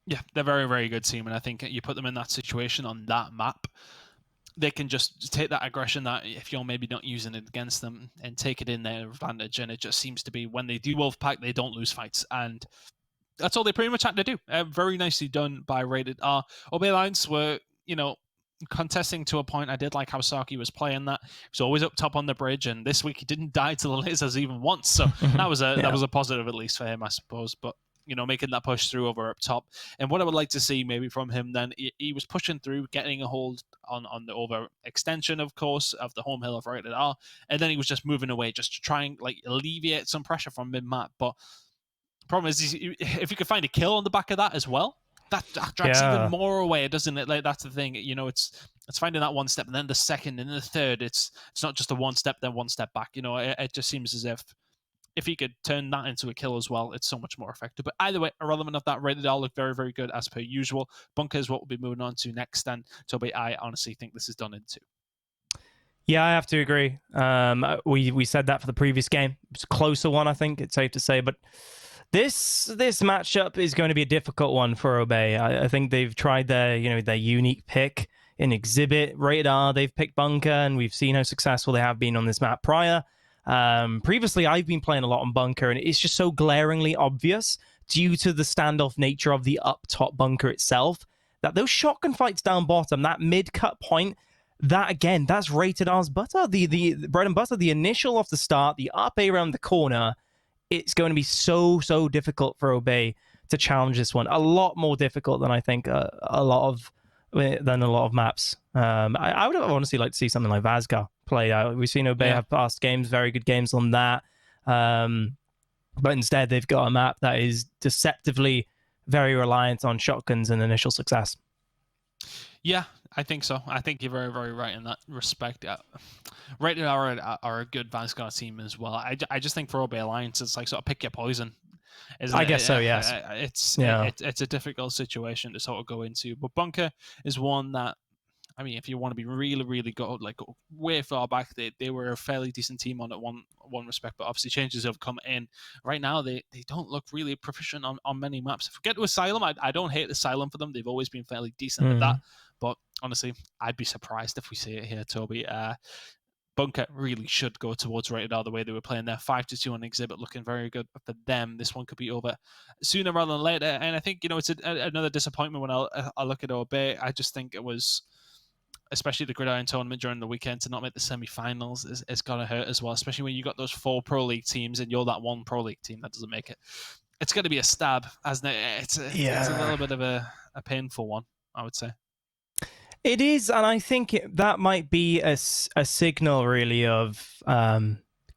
Yeah, they're a very, very good team, and I think you put them in that situation on that map, they can just take that aggression that if you're maybe not using it against them and take it in their advantage, and it just seems to be when they do wolf pack, they don't lose fights, and that's all they pretty much had to do. Very nicely done by Rated R. Obey Alliance were, contesting to a point. I did like how Saki was playing that. He was always up top on the bridge, and this week he didn't die to the lasers even once, so that was a positive at least for him, I suppose. But making that push through over up top. And what I would like to see maybe from him then, he was pushing through, getting a hold on the over extension, of course, of the home hill of Rated R, and then he was just moving away just to try and alleviate some pressure from mid-map. But the problem is, if you could find a kill on the back of that as well, that drags even more away, doesn't it? Like, that's the thing, it's finding that one step and then the second and then the third. It's not just a one step then one step back. It just seems as if he could turn that into a kill as well, it's so much more effective. But either way, irrelevant of that, Rated R look very, very good as per usual. Bunker is what we'll be moving on to next, and Toby, I honestly think this is done in 2. Yeah, I have to agree. We said that for the previous game. It's a closer one, I think, it's safe to say, but this matchup is going to be a difficult one for Obey. I think they've tried their unique pick in Exhibit. Rated R, they've picked Bunker, and we've seen how successful they have been on this map prior. Previously, I've been playing a lot on Bunker, and it's just so glaringly obvious due to the standoff nature of the up-top Bunker itself that those shotgun fights down bottom, that mid-cut point, that again, that's Rated R's butter, the bread and butter, the initial off the start, the up A around the corner. It's going to be so difficult for Obey to challenge this one. A lot more difficult than I think a lot of maps. I would honestly like to see something like Vazgar play out. We've seen Obey have past games, very good games on that. But instead, they've got a map that is deceptively very reliant on shotguns and initial success. Yeah, I think so. I think you're very, very right in that respect. Rated R are a good Vanguard team as well. I just think for Obey Alliance, it's like sort of pick your poison. I guess so, yes. It's a difficult situation to sort of go into. But Bunker is one that I mean, if you want to be really, really go way far back, they were a fairly decent team on one respect, but obviously changes have come in. Right now, they don't look really proficient on many maps. If we get to Asylum, I don't hate Asylum for them. They've always been fairly decent at that. But honestly, I'd be surprised if we see it here, Toby. Bunker really should go towards Rated R the way they were playing there. 5-2 on Exhibit, looking very good for them. This one could be over sooner rather than later. And I think, it's another disappointment when I look at Obey. I just think it was, especially the Gridiron tournament during the weekend, to not make the semi-finals is going to hurt as well, especially when you got those 4 Pro League teams and you're that one Pro League team that doesn't make it. It's going to be a stab, hasn't it? It's a little bit of a painful one, I would say. It is, and I think that might be a signal, really, of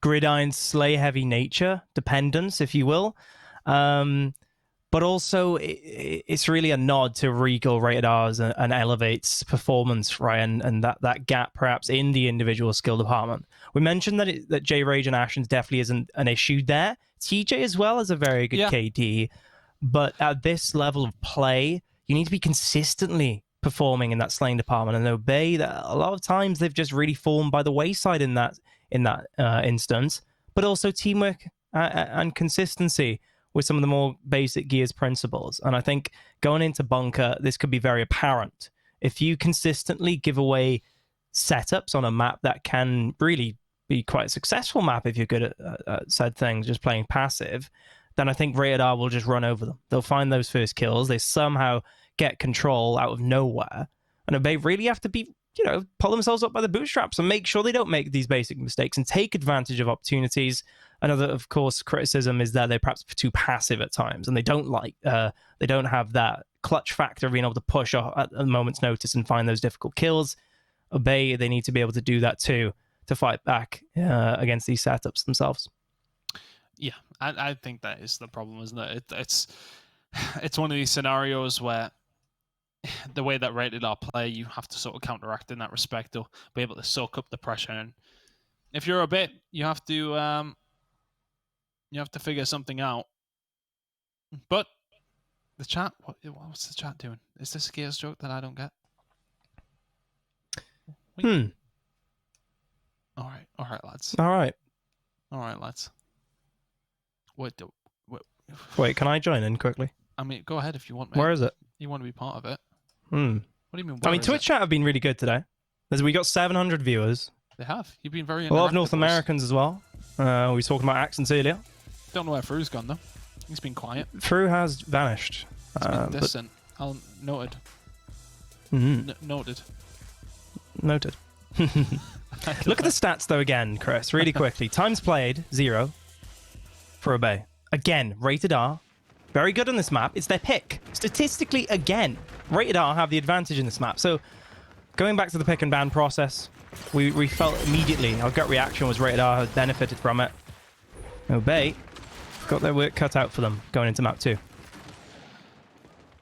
Gridiron's slay-heavy nature, dependence, if you will. But also, it's really a nod to Regal, Rated R's, and Elevate's performance, right? And that gap, perhaps, in the individual skill department. We mentioned that J-Rage and Ashen's definitely isn't an issue there. TJ as well is a very good KD. But at this level of play, you need to be consistently performing in that slaying department, and Obey, that a lot of times they've just really fallen by the wayside in that instance. But also teamwork and consistency with some of the more basic Gears principles. And I think going into Bunker, this could be very apparent. If you consistently give away setups on a map that can really be quite a successful map if you're good at said things, just playing passive, then I think Rated R will just run over them. They'll find those first kills. They somehow get control out of nowhere. And Obey really have to be, pull themselves up by the bootstraps and make sure they don't make these basic mistakes and take advantage of opportunities. Another, of course, criticism is that they're perhaps too passive at times, and they don't have that clutch factor of being able to push at a moment's notice and find those difficult kills. Obey, they need to be able to do that too, to fight back against these setups themselves. Yeah, I think that is the problem, isn't it? It's one of these scenarios where the way that Rated R play, you have to sort of counteract in that respect, or be able to soak up the pressure. And if you're a bit, you have to figure something out. But the chat, what's the chat doing? Is this a Gears joke that I don't get? All right, lads. All right, lads. Wait, can I join in quickly? I mean, go ahead if you want, mate. Where is it? You want to be part of it? What do you mean? I mean, Twitch chat have been really good today. We got 700 viewers. They have. You've been very a lot of North Americans as well. We were talking about accents earlier. Don't know where Fru's gone though. He's been quiet. Fru has vanished. He's been distant. Noted. Noted. Look at the stats though again, Chris. Really quickly. Times played 0 for Obey. Again, Rated R. Very good on this map. It's their pick. Statistically, again, Rated R have the advantage in this map. So, going back to the pick and ban process, we felt immediately, our gut reaction was Rated R had benefited from it. Obey got their work cut out for them going into map 2.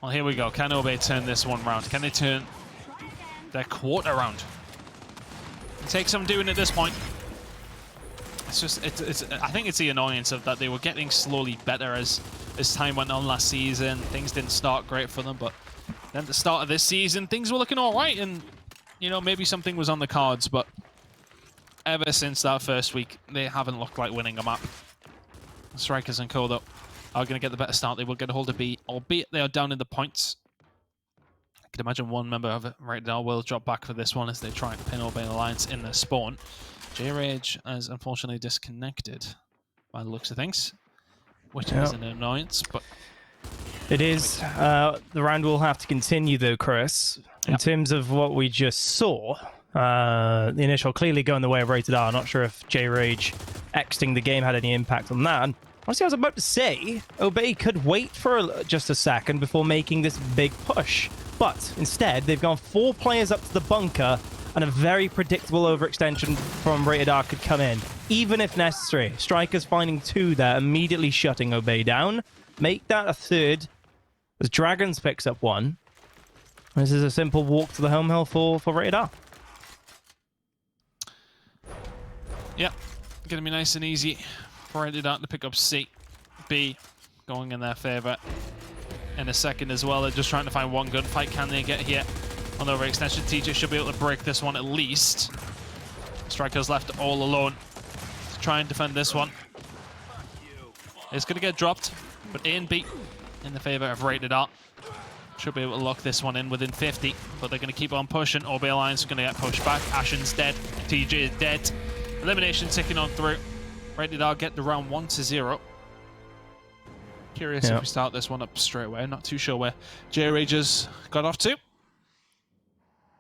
Well, here we go. Can Obey turn this one round? Can they turn their quarter round? It takes some doing at this point. It's just, I think it's the annoyance of that they were getting slowly better as time went on last season. Things didn't start great for them, but then at the start of this season, things were looking all right, and, maybe something was on the cards, but ever since that first week, they haven't looked like winning a map. Strikers and Kodo are going to get the better start. They will get a hold of B, albeit they are down in the points. I can imagine one member of it right now will drop back for this one as they try and pin Obey Alliance in the spawn. J-Rage is unfortunately disconnected by the looks of things, which is an annoyance, but... It is. The round will have to continue, though, Chris. In terms of what we just saw, the initial clearly going the way of Rated R. Not sure if J-Rage exiting the game had any impact on that. Honestly, I was about to say, Obey could wait for just a second before making this big push. But instead, they've gone 4 players up to the bunker, and a very predictable overextension from Rated R could come in, even if necessary. Strikers finding 2 there, immediately shutting Obey down. Make that a 3rd, as Dragons picks up 1. This is a simple walk to the home hill for Rated R. Yep, gonna be nice and easy for Rated R to pick up C. B going in their favor in a second as well. They're just trying to find one gunfight. Can they get here? On the overextension, TJ should be able to break this one at least. Striker's left all alone to try and defend this one. It's going to get dropped, but A and B in the favor of Rated R. Should be able to lock this one in within 50, but they're going to keep on pushing. OB Alliance is going to get pushed back. Ashen's dead. TJ is dead. Elimination ticking on through. Rated R get the round 1-0. Curious if we start this one up straight away. Not too sure where J-Ragers got off to.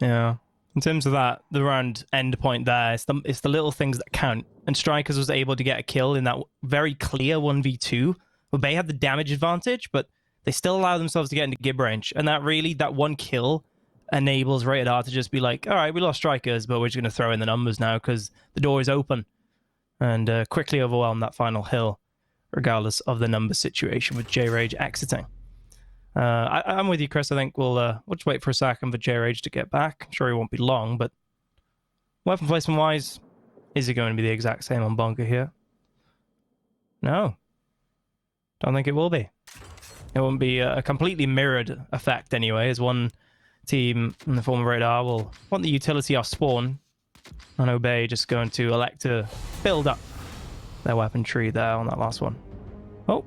Yeah. In terms of that, the round end point there, it's the little things that count. And Strikers was able to get a kill in that very clear 1v2. Where they had the damage advantage, but they still allow themselves to get into Gib range. And that one kill enables Rated R to just be like, all right, we lost Strikers, but we're just going to throw in the numbers now because the door is open. And quickly overwhelm that final hill, regardless of the number situation with J-Rage exiting. I'm with you, Chris. I think we'll just wait for a second for J-Rage to get back. I'm sure he won't be long, but weapon placement-wise, is it going to be the exact same on Bunker here? No. Don't think it will be. It won't be a completely mirrored effect anyway, as one team in the form of Radar will want the utility off spawn, and Obey just going to elect to build up their weapon tree there on that last one. Oh.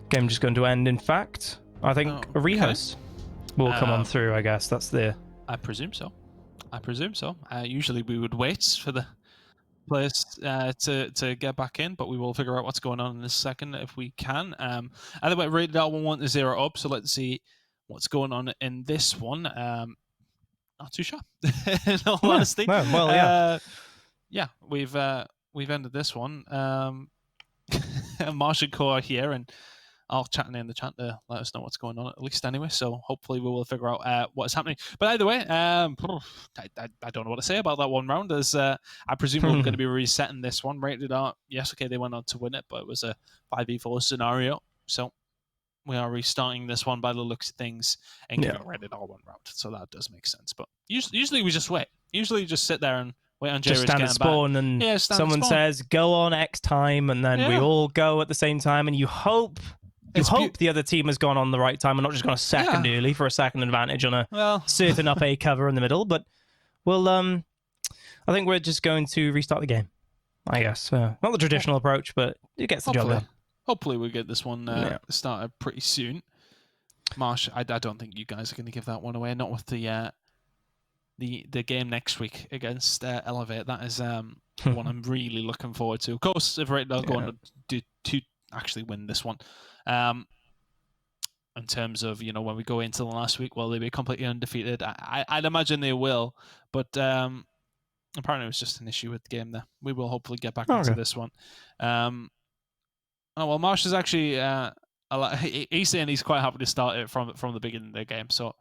Game just going to end, in fact. I think a rehouse will come on through, I guess. That's the... I presume so. Usually we would wait for the players to get back in, but we will figure out what's going on in a second if we can. Either way, Rated R 1-0 up, so let's see what's going on in this one. Not too sure, in all honesty. Well, yeah, we've ended this one. Marsh and Co are here, and I'll chatting in the chat to let us know what's going on at least anyway. So hopefully we will figure out what is happening. But either way, I don't know what to say about that one round. As I presume we're going to be resetting this one. Rated R, yes, okay, they went on to win it, but it was a 5v4 scenario. So we are restarting this one by the looks of things and getting Rated R one round. So that does make sense. But usually we just wait. Usually just sit there and wait on J-Rage just stand at spawn back. and someone says go on X time, and then we all go at the same time, and you hope the other team has gone on the right time and not just gone a second early for a second advantage on a certain up A cover in the middle. But we'll I think we're just going to restart the game, I guess. Not the traditional approach, but it gets the job done. Hopefully we'll get this one started pretty soon. Marsh, I don't think you guys are going to give that one away, not with the game next week against Elevate. That is one I'm really looking forward to. Of course, if Rated are going to actually win this one. In terms of, when we go into the last week, will they be completely undefeated? I'd imagine they will, but apparently it was just an issue with the game there. We will hopefully get back into this one. Marsh is actually he's saying he's quite happy to start it from the beginning of the game. So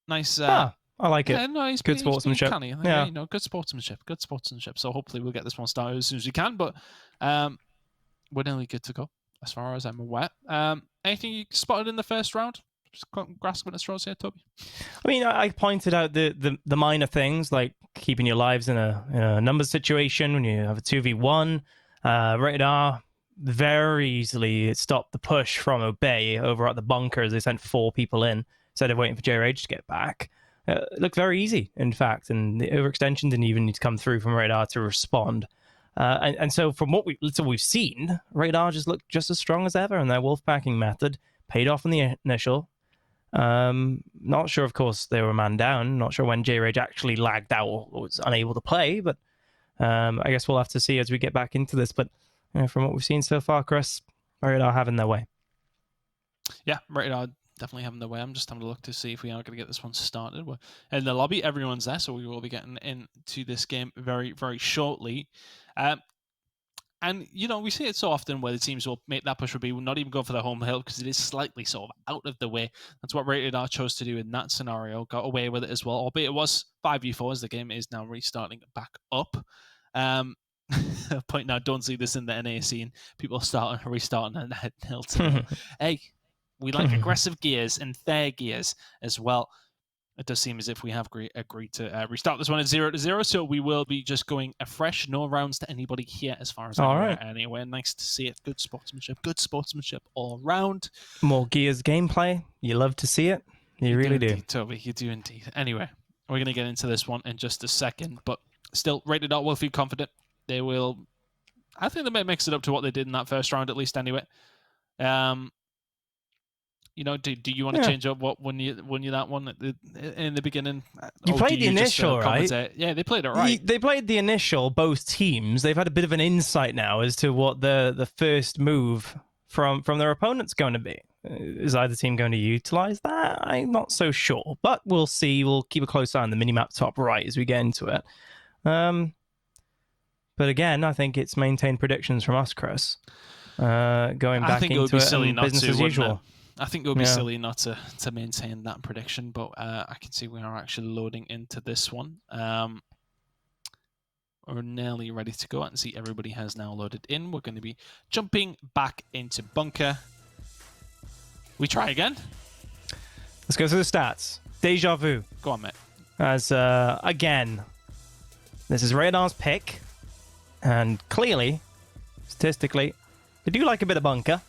nice. I like it. Yeah, no, good sportsmanship. Good sportsmanship. So hopefully we'll get this one started as soon as we can. But we're nearly good to go, as far as I'm aware. Anything you spotted in the first round? Just grasping at straws here, Toby. I mean, I pointed out the minor things, like keeping your lives in a numbers situation when you have a 2v1. Rated R very easily stopped the push from Obey over at the bunkers. They sent 4 people in instead of waiting for J-Rage to get back. It looked very easy, in fact, and the overextension didn't even need to come through from Rated R to respond. And so from what we've seen, Rated R just looked just as strong as ever, and their wolfpacking method paid off in the initial. Not sure, of course, they were man down. Not sure when J-Rage actually lagged out or was unable to play, but I guess we'll have to see as we get back into this. But from what we've seen so far, Chris, Rated R having their way. Yeah, Rated R definitely having their way. I'm just having a look to see if we are going to get this one started. We're in the lobby, everyone's there, so we will be getting into this game very, very shortly. And, we see it so often where the teams will make that push, will not even go for the home hill because it is slightly sort of out of the way. That's what Rated R chose to do in that scenario. Got away with it as well, albeit it was 5v4 as the game is now restarting back up. Point now, don't see this in the NA scene. People starting and restarting and Hilton. Hey, we like aggressive gears and fair gears as well. It does seem as if we have agreed to restart this one at 0-0, so we will be just going afresh. No rounds to anybody here as far as I'm aware. Anyway, nice to see it. Good sportsmanship all around. More Gears gameplay. You love to see it. You really do. Indeed, Toby, you do indeed. Anyway, we're going to get into this one in just a second, but still, Rated R will feel confident. They will... I think they may mix it up to what they did in that first round, at least anyway. You know, do you want to change up what won you that one in the beginning? You played the initial, right? Yeah, they played it right. They played the initial, both teams. They've had a bit of an insight now as to what the first move from their opponent's going to be. Is either team going to utilize that? I'm not so sure, but we'll see. We'll keep a close eye on the minimap top right as we get into it. But again, I think it's maintained predictions from us, Chris. Going back into it, business as usual. I think it would be silly not to maintain that prediction, but I can see we are actually loading into this one. We're nearly ready to go out and see everybody has now loaded in. We're going to be jumping back into Bunker. We try again. Let's go through the stats. Deja vu. Go on, mate. As, again, this is Rated R's pick. And clearly, statistically, they do like a bit of Bunker.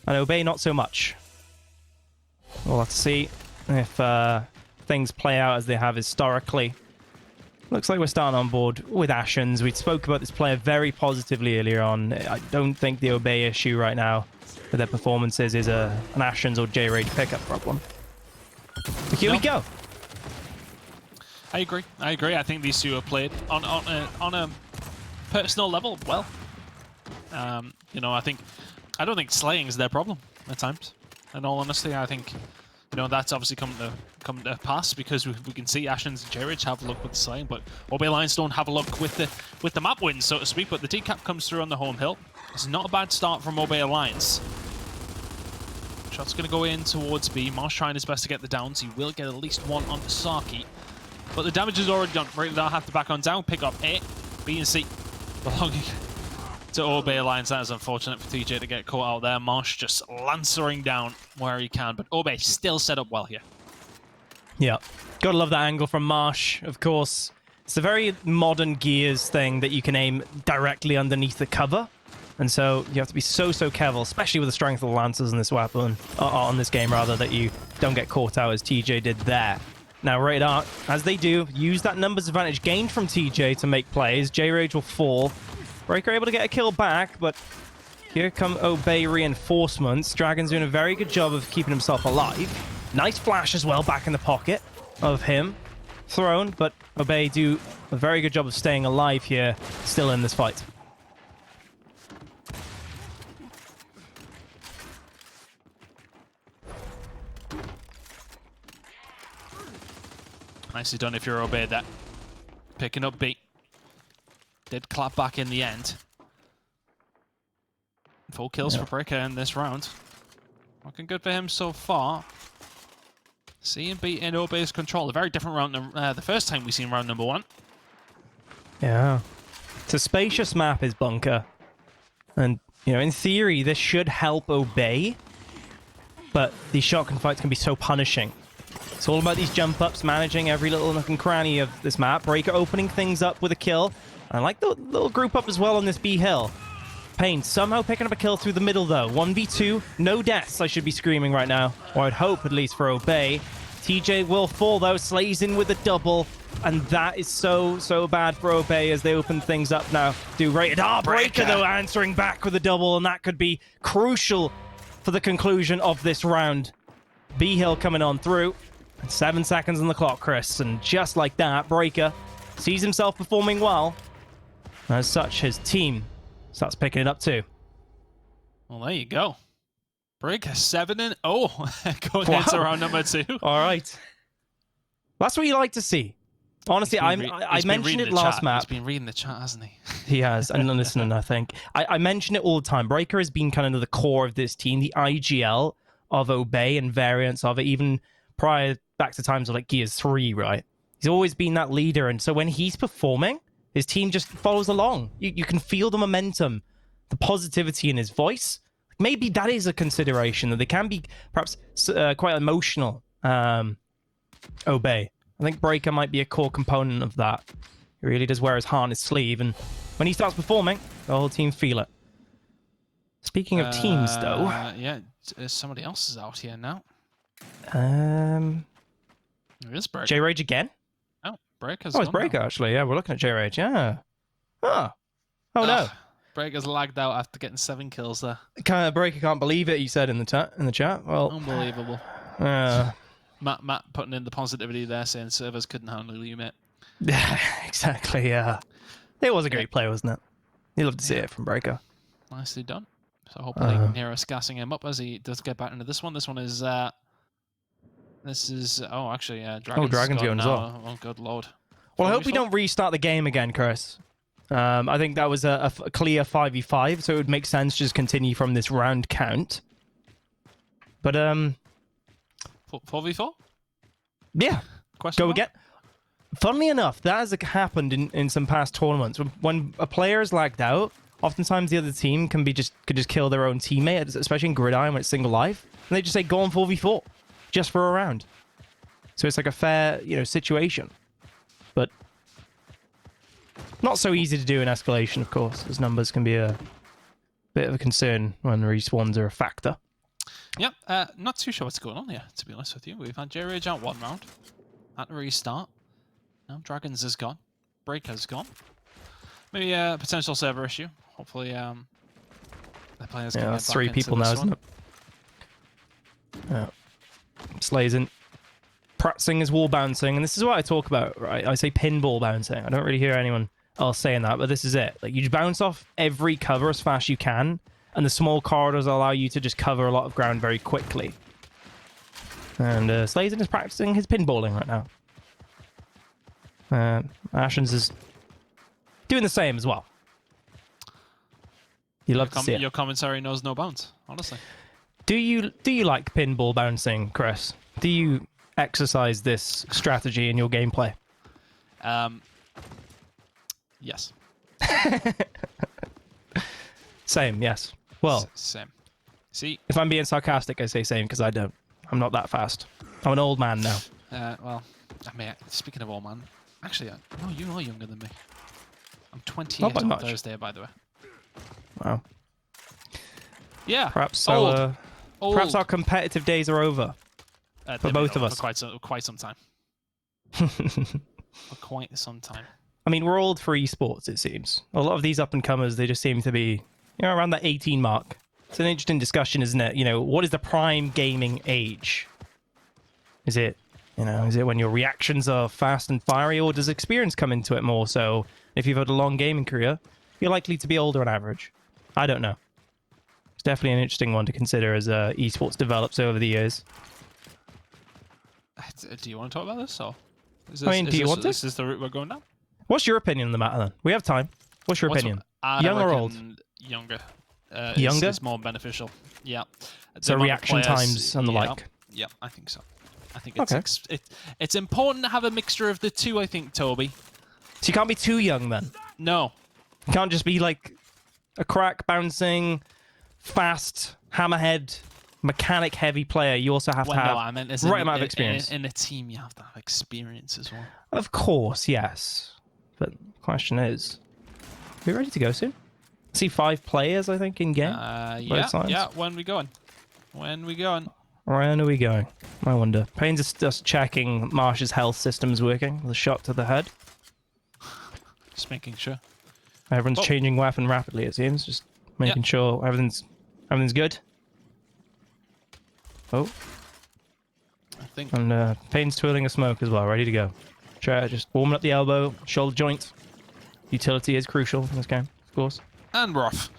And Obey not so much. We'll have to see if things play out as they have historically. Looks like we're starting on board with Ashens. We spoke about this player very positively earlier on. I don't think the Obey issue right now with their performances is an Ashens or J-Rage pickup problem. But here we go. I agree. I think these two are played on a personal level well. You know, I don't think slaying is their problem at times. In all honesty, I think, you know, that's obviously come to pass because we can see Ashens and J-Rage have a look with the slaying, but Obey Lions don't have a look with the map wins, so to speak. But the decap comes through on the home hill. It's not a bad start from Obey Alliance. Shot's going to go in towards B. Marsh trying his best to get the downs. He will get at least one on the Saki, but the damage is already done. Right, they'll have to back on down, pick up A, B, and C, belonging to Obey Alliance. That is unfortunate for TJ to get caught out there. Marsh just lancering down where he can, but Obey still set up well here. Yeah, gotta love that angle from Marsh, of course. It's a very modern Gears thing that you can aim directly underneath the cover. And so you have to be so careful, especially with the strength of the Lancers in this weapon, on this game rather, that you don't get caught out as TJ did there. Now, Rated R, as they do, use that numbers advantage gained from TJ to make plays. J-Rage will fall. Breaker able to get a kill back, but here come Obey reinforcements. Dragon's doing a very good job of keeping himself alive. Nice flash as well back in the pocket of him. Thrown, but Obey do a very good job of staying alive here, still in this fight. Nicely done if you're Obey that. Picking up B. Did clap back in the end. 4 kills for Breaker in this round. Looking good for him so far. Seeing B in Obey's control. A very different round than the first time we seen round number 1. Yeah. It's a spacious map, is Bunker. And, you know, in theory, this should help Obey. But these shotgun fights can be so punishing. It's all about these jump ups, managing every little nook and cranny of this map. Breaker opening things up with a kill. I like the little group up as well on this B hill. Pain somehow picking up a kill through the middle though. 1v2, no deaths, I should be screaming right now. Or I'd hope, at least for Obey. TJ will fall though, slays in with a double. And that is so bad for Obey as they open things up now. Do Rated R. Breaker though answering back with a double, and that could be crucial for the conclusion of this round. B hill coming on through. 7 seconds on the clock, Chris. And just like that, Breaker sees himself performing well. As such, his team starts picking it up too. Well, there you go. Breaker 7-0 going into round number 2. All right. That's what you like to see. Honestly, I mentioned it last map. He's been reading the chat, hasn't he? He has, and listening, I think. I mention it all the time. Breaker has been kind of the core of this team, the IGL of Obey and variants of it, even prior back to times of like Gears 3, right? He's always been that leader, and so when he's performing, his team just follows along. You can feel the momentum, the positivity in his voice. Maybe that is a consideration, that they can be perhaps quite emotional, Obey. I think Breaker might be a core component of that. He really does wear his heart on his sleeve, and when he starts performing, the whole team feel it. Speaking of teams, though... Yeah, somebody else is out here now. It is Break. J Rage again? Oh, Break has Oh, it's gone Breaker now. actually. Yeah, we're looking at J Rage. Yeah. Oh. Oh no. Ugh, Break has lagged out after getting 7 kills there. Breaker can't believe it. He said in the chat. Well, Unbelievable. uh, Matt putting in the positivity there, saying servers couldn't handle you, mate. exactly. Yeah. It was a great play, wasn't it? You love to see it from Breaker. Nicely done. So hopefully you can hear us gassing him up as he does get back into this one. This one is actually Dragon's going as well. Oh good lord. Well, I hope we don't restart the game again, Chris. I think that was a clear 5v5, so it would make sense to just continue from this round count. But 4v4? Yeah. Question Go mark? again. Funnily enough, that has happened in some past tournaments. When a player is lagged out, oftentimes the other team could just kill their own teammate, especially in Gridiron when it's single life, and they just say go on 4v4 just for a round. So it's like a fair, situation. But not so easy to do in escalation, of course, as numbers can be a bit of a concern when respawns are a factor. Yep, not too sure what's going on here, to be honest with you. We've had J-Rage out 1 round. At the restart. Now Dragons is gone. Breaker's gone. Maybe a potential server issue. Hopefully, the players can get that's back 3 into people this now, isn't one. it? Yeah. Slazing. Practicing his wall bouncing, and this is what I talk about, right? I say pinball bouncing. I don't really hear anyone else saying that, but this is it. Like, you just bounce off every cover as fast as you can, and the small corridors allow you to just cover a lot of ground very quickly. And Slazing is practicing his pinballing right now. Ashens is doing the same as well. You love to see it. Your commentary knows no bounds, honestly. Do you like pinball bouncing, Chris? Do you exercise this strategy in your gameplay? Yes. Same, yes. Well, same. See, if I'm being sarcastic, I say same because I don't. I'm not that fast. I'm an old man now. well, I mean, speaking of old man, actually, no, you are younger than me. I'm 28 on Thursday, by the way. Wow. Yeah. Perhaps old. Perhaps our competitive days are over for both of us. For quite some time. For quite some time. I mean, we're old for esports, it seems. A lot of these up-and-comers, they just seem to be, around that 18 mark. It's an interesting discussion, isn't it? What is the prime gaming age? Is it when your reactions are fast and fiery, or does experience come into it more? So if you've had a long gaming career, you're likely to be older on average. I don't know. It's definitely an interesting one to consider as esports develops over the years. Do you want to talk about this, or do you want to? This is the route we're going down. What's your opinion on the matter then? We have time. What's your opinion? Young or old? Younger. Younger? Is more beneficial. Yeah. So reaction times and the like. Yeah, I think so. I think it's important to have a mixture of the two, I think, Toby. So you can't be too young then? No. You can't just be like a crack bouncing, fast, hammerhead, mechanic heavy player. You also have to have the right amount of experience. In a team, you have to have experience as well. Of course, yes. But the question is, are we ready to go soon? See 5 players, I think, in game. Yeah. When we going? When we going? Where are we going? I wonder. Payne's is just checking Marsh's health system's working with a shot to the head. Just making sure. Everyone's changing weapon rapidly, it seems. Just making sure everything's good. Oh. I think. And Payne's twirling a smoke as well, ready to go. Just warming up the elbow, shoulder joint. Utility is crucial in this game, of course. And we're off.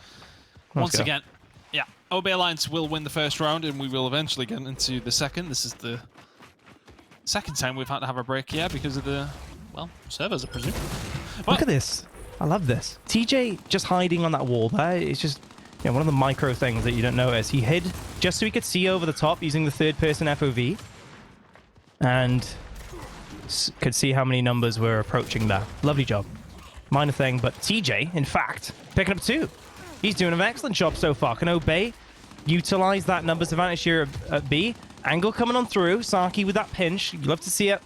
Once again, yeah. OB Alliance will win the first round, and we will eventually get into the second. This is the second time we've had to have a break here because of the, servers, I presume. Look at this. I love this. TJ just hiding on that wall there. It's just one of the micro things that you don't notice. He hid just so he could see over the top using the third-person FOV. And could see how many numbers were approaching there. Lovely job. Minor thing, but TJ, in fact, picking up 2. He's doing an excellent job so far. Can Obey utilize that numbers advantage here at B? Angle coming on through. Saki with that pinch. You'd love to see it.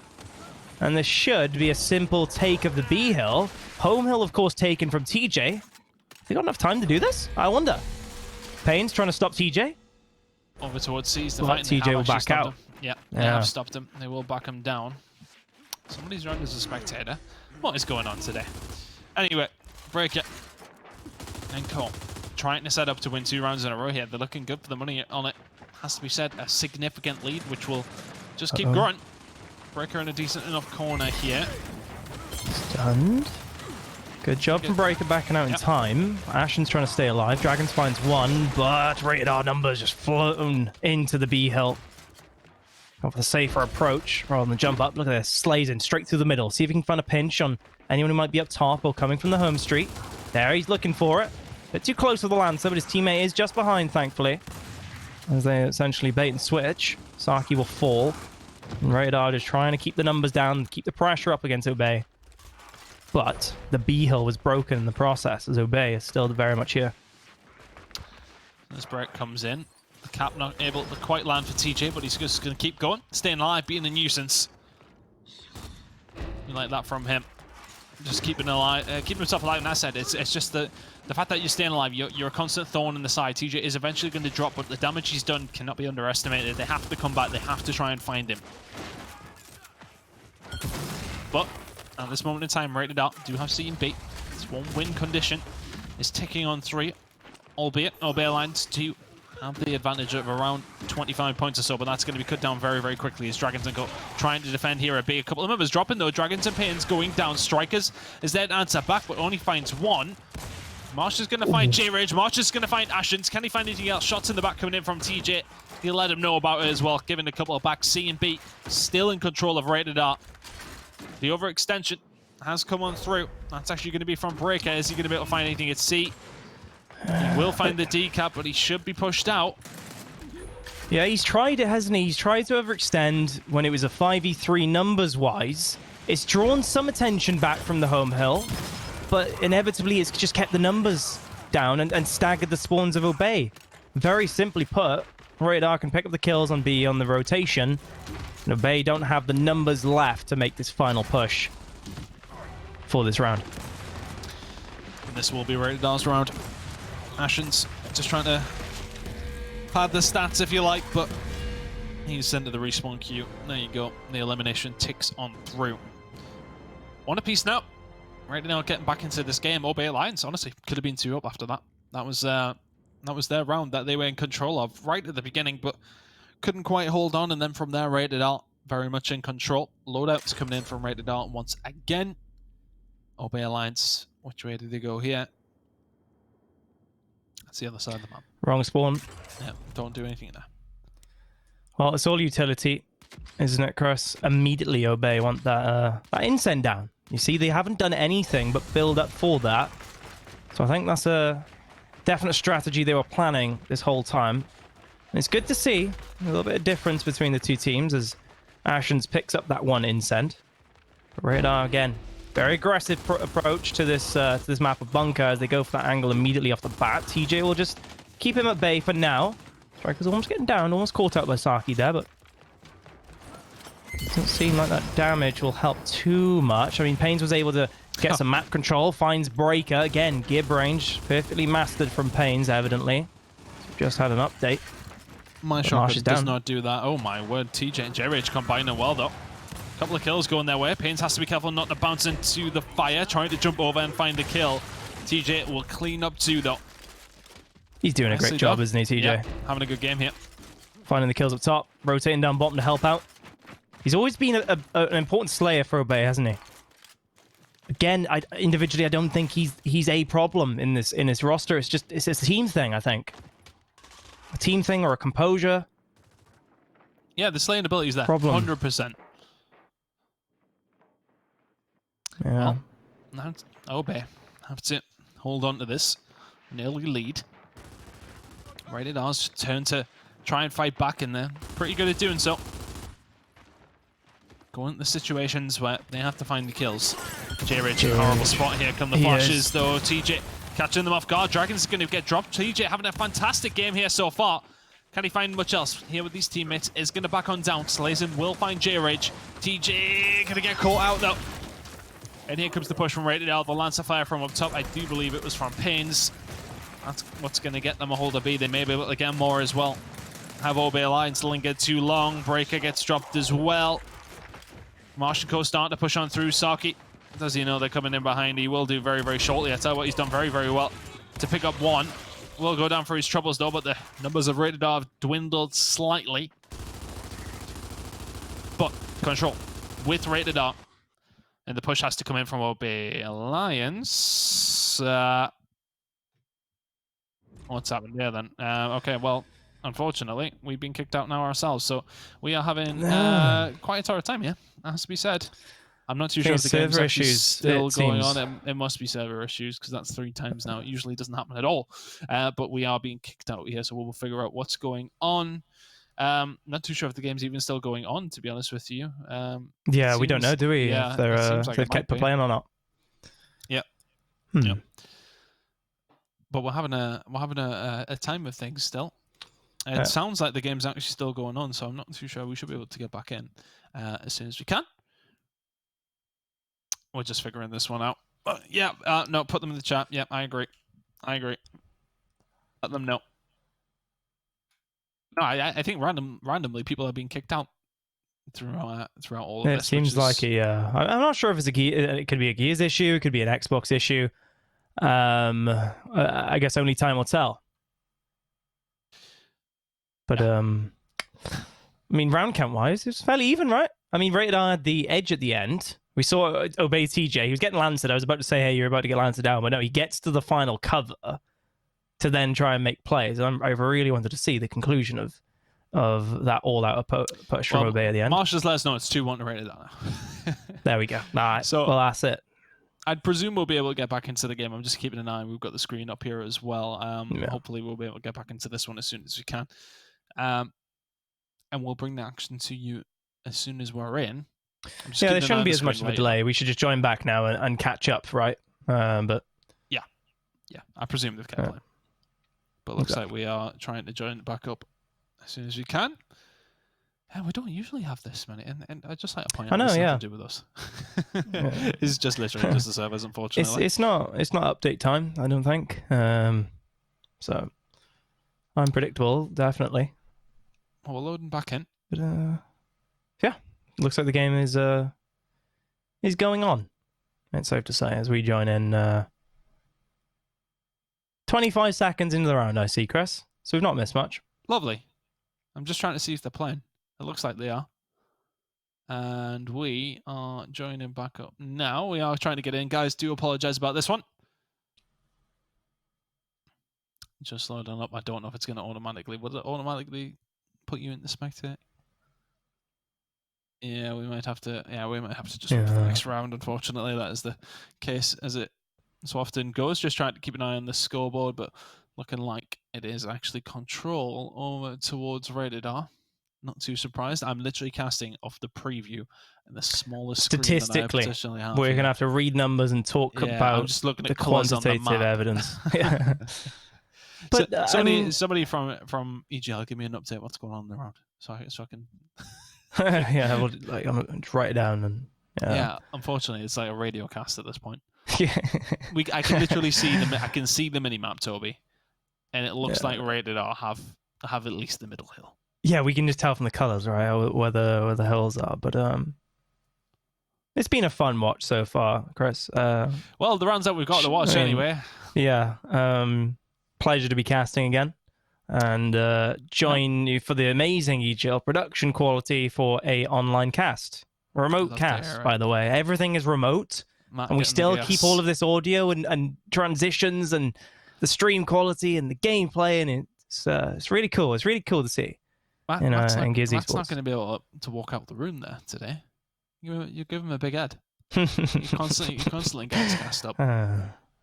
And this should be a simple take of the B hill. Home hill, of course, taken from TJ. Have they got enough time to do this? I wonder. Payne's trying to stop TJ. Over towards C's. TJ will back out. Yeah, they have stopped him. They will back him down. Somebody's around as a spectator. What is going on today? Anyway, Breaker and Cole trying to set up to win 2 rounds in a row here. They're looking good for the money on it. Has to be said, a significant lead, which will just keep growing. Breaker in a decent enough corner here. Stunned. Good job from Breaker backing out in time. Ashen's trying to stay alive. Dragons finds 1, but Rated R numbers just flown into the B hill. Go for the safer approach rather than jump up. Look at this. Slays in straight through the middle. See if he can find a pinch on anyone who might be up top or coming from the home street. There, he's looking for it. Bit too close to the Lancer, but his teammate is just behind, thankfully. As they essentially bait and switch. Saki will fall. And Rated R just trying to keep the numbers down, keep the pressure up against Obey. But the B hill was broken in the process, as Obey is still very much here. This break comes in. The cap not able to quite land for TJ, but he's just going to keep going. Staying alive, being a nuisance. You like that from him. Just keeping alive, keeping himself alive. And I said, it's just the fact that you're staying alive. You're a constant thorn in the side. TJ is eventually going to drop, but the damage he's done cannot be underestimated. They have to come back. They have to try and find him. But at this moment in time, Rated R do have C and B. This 1-win condition is ticking on 3, albeit Obey Alliance to have the advantage of around 25 points or so, but that's going to be cut down very, very quickly as Dragons and Go trying to defend here a big. A couple of members dropping though. Dragons and Pains going down. Strikers is there to answer back, but only finds 1. Marsh is going to find J-Rage. Marsh is going to find Ashens. Can he find anything else? Shots in the back coming in from TJ. He'll let him know about it as well, giving a couple of back. C and B still in control of Rated R. The overextension has come on through. That's actually going to be from Breaker. Is he going to be able to find anything at C? He will find the decap, but he should be pushed out. Yeah, he's tried it, hasn't he? He's tried to overextend when it was a 5v3 numbers-wise. It's drawn some attention back from the home hill, but inevitably it's just kept the numbers down and staggered the spawns of Obey. Very simply put, Rated R can pick up the kills on B on the rotation, and Obey don't have the numbers left to make this final push for this round. And this will be Rated R's round. Ashens just trying to pad the stats, if you like, but he's sent to the respawn queue. There you go. The elimination ticks on through. 1 apiece now. Right now, getting back into this game. Obey Alliance, honestly, could have been 2 up after that. That was their round that they were in control of right at the beginning, but couldn't quite hold on. And then from there, Rated R very much in control. Loadouts coming in from Rated R once again. Obey Alliance, which way did they go here? That's the other side of the map. Wrong spawn. Yeah, don't do anything there. Well, it's all utility, isn't it, Chris? Immediately Obey want that incend down. You see, they haven't done anything but build up for that. So I think that's a definite strategy they were planning this whole time. And it's good to see a little bit of difference between the two teams as Ashens picks up that 1 incend. Rated R again. Very aggressive approach to this map of Bunker as they go for that angle immediately off the bat. TJ will just keep him at bay for now. Striker's almost getting down, almost caught out by Saki there, but doesn't seem like that damage will help too much. I mean, Pains was able to get some map control, finds Breaker. Again, Gib range, perfectly mastered from Pains, evidently. Just had an update. My shot does not do that. Oh my word, TJ and J-Rage combining well though. Couple of kills going their way. Pains has to be careful not to bounce into the fire, trying to jump over and find the kill. TJ will clean up 2 though. He's doing a great job, isn't he, TJ? Yeah, having a good game here. Finding the kills up top, rotating down bottom to help out. He's always been an important slayer for Obey, hasn't he? Again, individually, I don't think he's a problem in this roster. It's a team thing, I think. A team thing or a composure. Yeah, the slaying ability is there. Problem. 100%. Yeah. Well, now Obey have to hold on to this. An early lead. Rated R's turn to try and fight back in there. Pretty good at doing so. Going into situations where they have to find the kills. J-Rage in a horrible spot here. Come the flashes though. TJ catching them off guard. Dragons is going to get dropped. TJ having a fantastic game here so far. Can he find much else here with these teammates? Is going to back on down. Slazen will find J-Rage. TJ going to get caught out though. And here comes the push from Rated R. The Lancer fire from up top. I do believe it was from Pains. That's what's going to get them a hold of B. They may be able to get more as well. have Obey Alliance linger too long. Breaker gets dropped as well. Marshenko starting to push on through. Saki, does he know they're coming in behind? He will do very, very shortly. I tell you what, he's done very, very well to pick up one. Will go down for his troubles though, but the numbers of Rated R have dwindled slightly. But control with Rated R. And the push has to come in from Obey Alliance. What's happened there then? Okay, well, unfortunately, we've been kicked out now ourselves. So we are having quite a torrid time here, that has to be said. I'm not too sure if the game's actually still going on. It must be server issues, because that's 3 times now. It usually doesn't happen at all. But we are being kicked out here, so we'll figure out what's going on. Not too sure if the game's even still going on, to be honest with you. Yeah, we don't know, do we? Yeah, if they've kept playing or not. Yeah. Hmm. Yeah. But we're having a time of things still. It sounds like the game's actually still going on, so I'm not too sure. We should be able to get back in as soon as we can. We're just figuring this one out. Yeah, no, put them in the chat. Yeah, I agree. Let them know. No, I think randomly people are being kicked out throughout all of this. It seems like I'm not sure if it could be a Gears issue, it could be an Xbox issue. I guess only time will tell. But I mean, round count wise, it was fairly even, right? I mean, Rated R had the edge at the end. We saw Obey TJ. He was getting lanced. I was about to say, hey, you're about to get lanced down, but no, he gets to the final cover to then try and make plays. I really wanted to see the conclusion of that all-out push from Obey at the end. Marshall's let us know it's 2-1 to Rated R. There we go. All right. So, well, that's it. I'd presume we'll be able to get back into the game. I'm just keeping an eye. We've got the screen up here as well. Hopefully we'll be able to get back into this one as soon as we can. And we'll bring the action to you as soon as we're in. Yeah, there shouldn't be as much of a delay. We should just join back now and catch up, right? But yeah, I presume they've kept playing. But it looks like we are trying to join it back up as soon as we can. And we don't usually have this many, and I just like to point out it's nothing to do with us. It's just literally just the servers, unfortunately. It's not update time, I don't think. So unpredictable, definitely. Well, we're loading back in. But yeah, looks like the game is going on. It's safe to say as we join in. 25 seconds into the round, I see, Chris. So we've not missed much. Lovely. I'm just trying to see if they're playing. It looks like they are. And we are joining back up now. We are trying to get in. Guys, do apologize about this one. Just loading up. I don't know if it's going to automatically... Would it automatically put you in the spectator? Yeah, we might have to... Yeah, we might have to just wait for the next round, unfortunately. That is the case as it so often goes. Just trying to keep an eye on the scoreboard, but looking like it is actually control over towards Rated R. Not too surprised. I'm literally casting off the preview and the smallest statistically screen that I have. We're gonna have to read numbers and talk about I'm just looking at the quantitative evidence. Yeah. But somebody from EGL, give me an update. What's going on in the round, so I can. Yeah, well, like I'm gonna write it down and. Yeah, unfortunately, it's like a radio cast at this point. Yeah. I can literally see I can see the mini map, Toby, and it looks like Rated R have at least the middle hill. Yeah, we can just tell from the colours, right, where the hills are. But it's been a fun watch so far, Chris. Well, the rounds that we've got to watch anyway. Yeah. Pleasure to be casting again. And join you for the amazing EGL production quality for a online cast. Remote cast, by the way. Everything is remote. And we still keep all of this audio and transitions and the stream quality and the gameplay. And it's really cool. It's really cool to see. Matt's not going to be able to walk out the room there today. You give him a big head. You constantly gets cast up.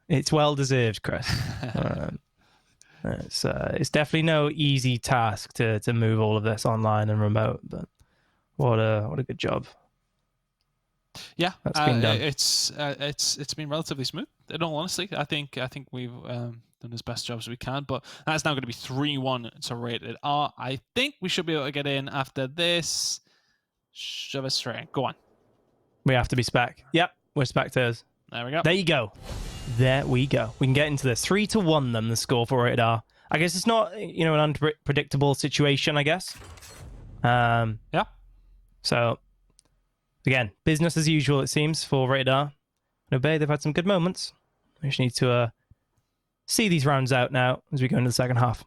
It's well deserved, Chris. It's definitely no easy task to move all of this online and remote, but what a good job. Yeah, that's been done. It's been relatively smooth. In all honesty, I think we've done as best job as we can, but that's now going to be 3-1 to Rated R. I think we should be able to get in after this. Shove us straight. Go on. We have to be spec. Yep, we're spectators. There we go. There you go. There we go. We can get into this. 3-1 then the score for Rated R. I guess it's not, you know, an unpredictable situation, I guess. Yeah. So, again, business as usual, it seems, for Radar. And Obey, they've had some good moments. We just need to see these rounds out now as we go into the second half.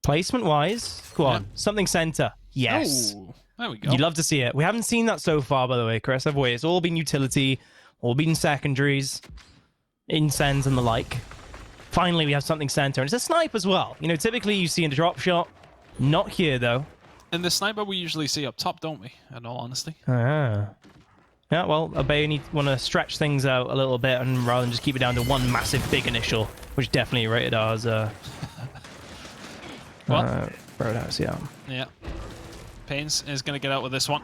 Placement-wise, go on. Something center. Yes. Oh, there we go. You'd love to see it. We haven't seen that so far, by the way, Chris, have we? It's all been utility, all been secondaries, incens and the like. Finally, we have something center. And it's a snipe as well. You know, typically you see in a drop shot. Not here, though. And the sniper we usually see up top, don't we? In all honesty. Ah. Yeah, well, Obey want to stretch things out a little bit, and rather than just keep it down to one massive big initial, which definitely rated as Roadhouse, yeah. Yeah. Pains is going to get out with this one.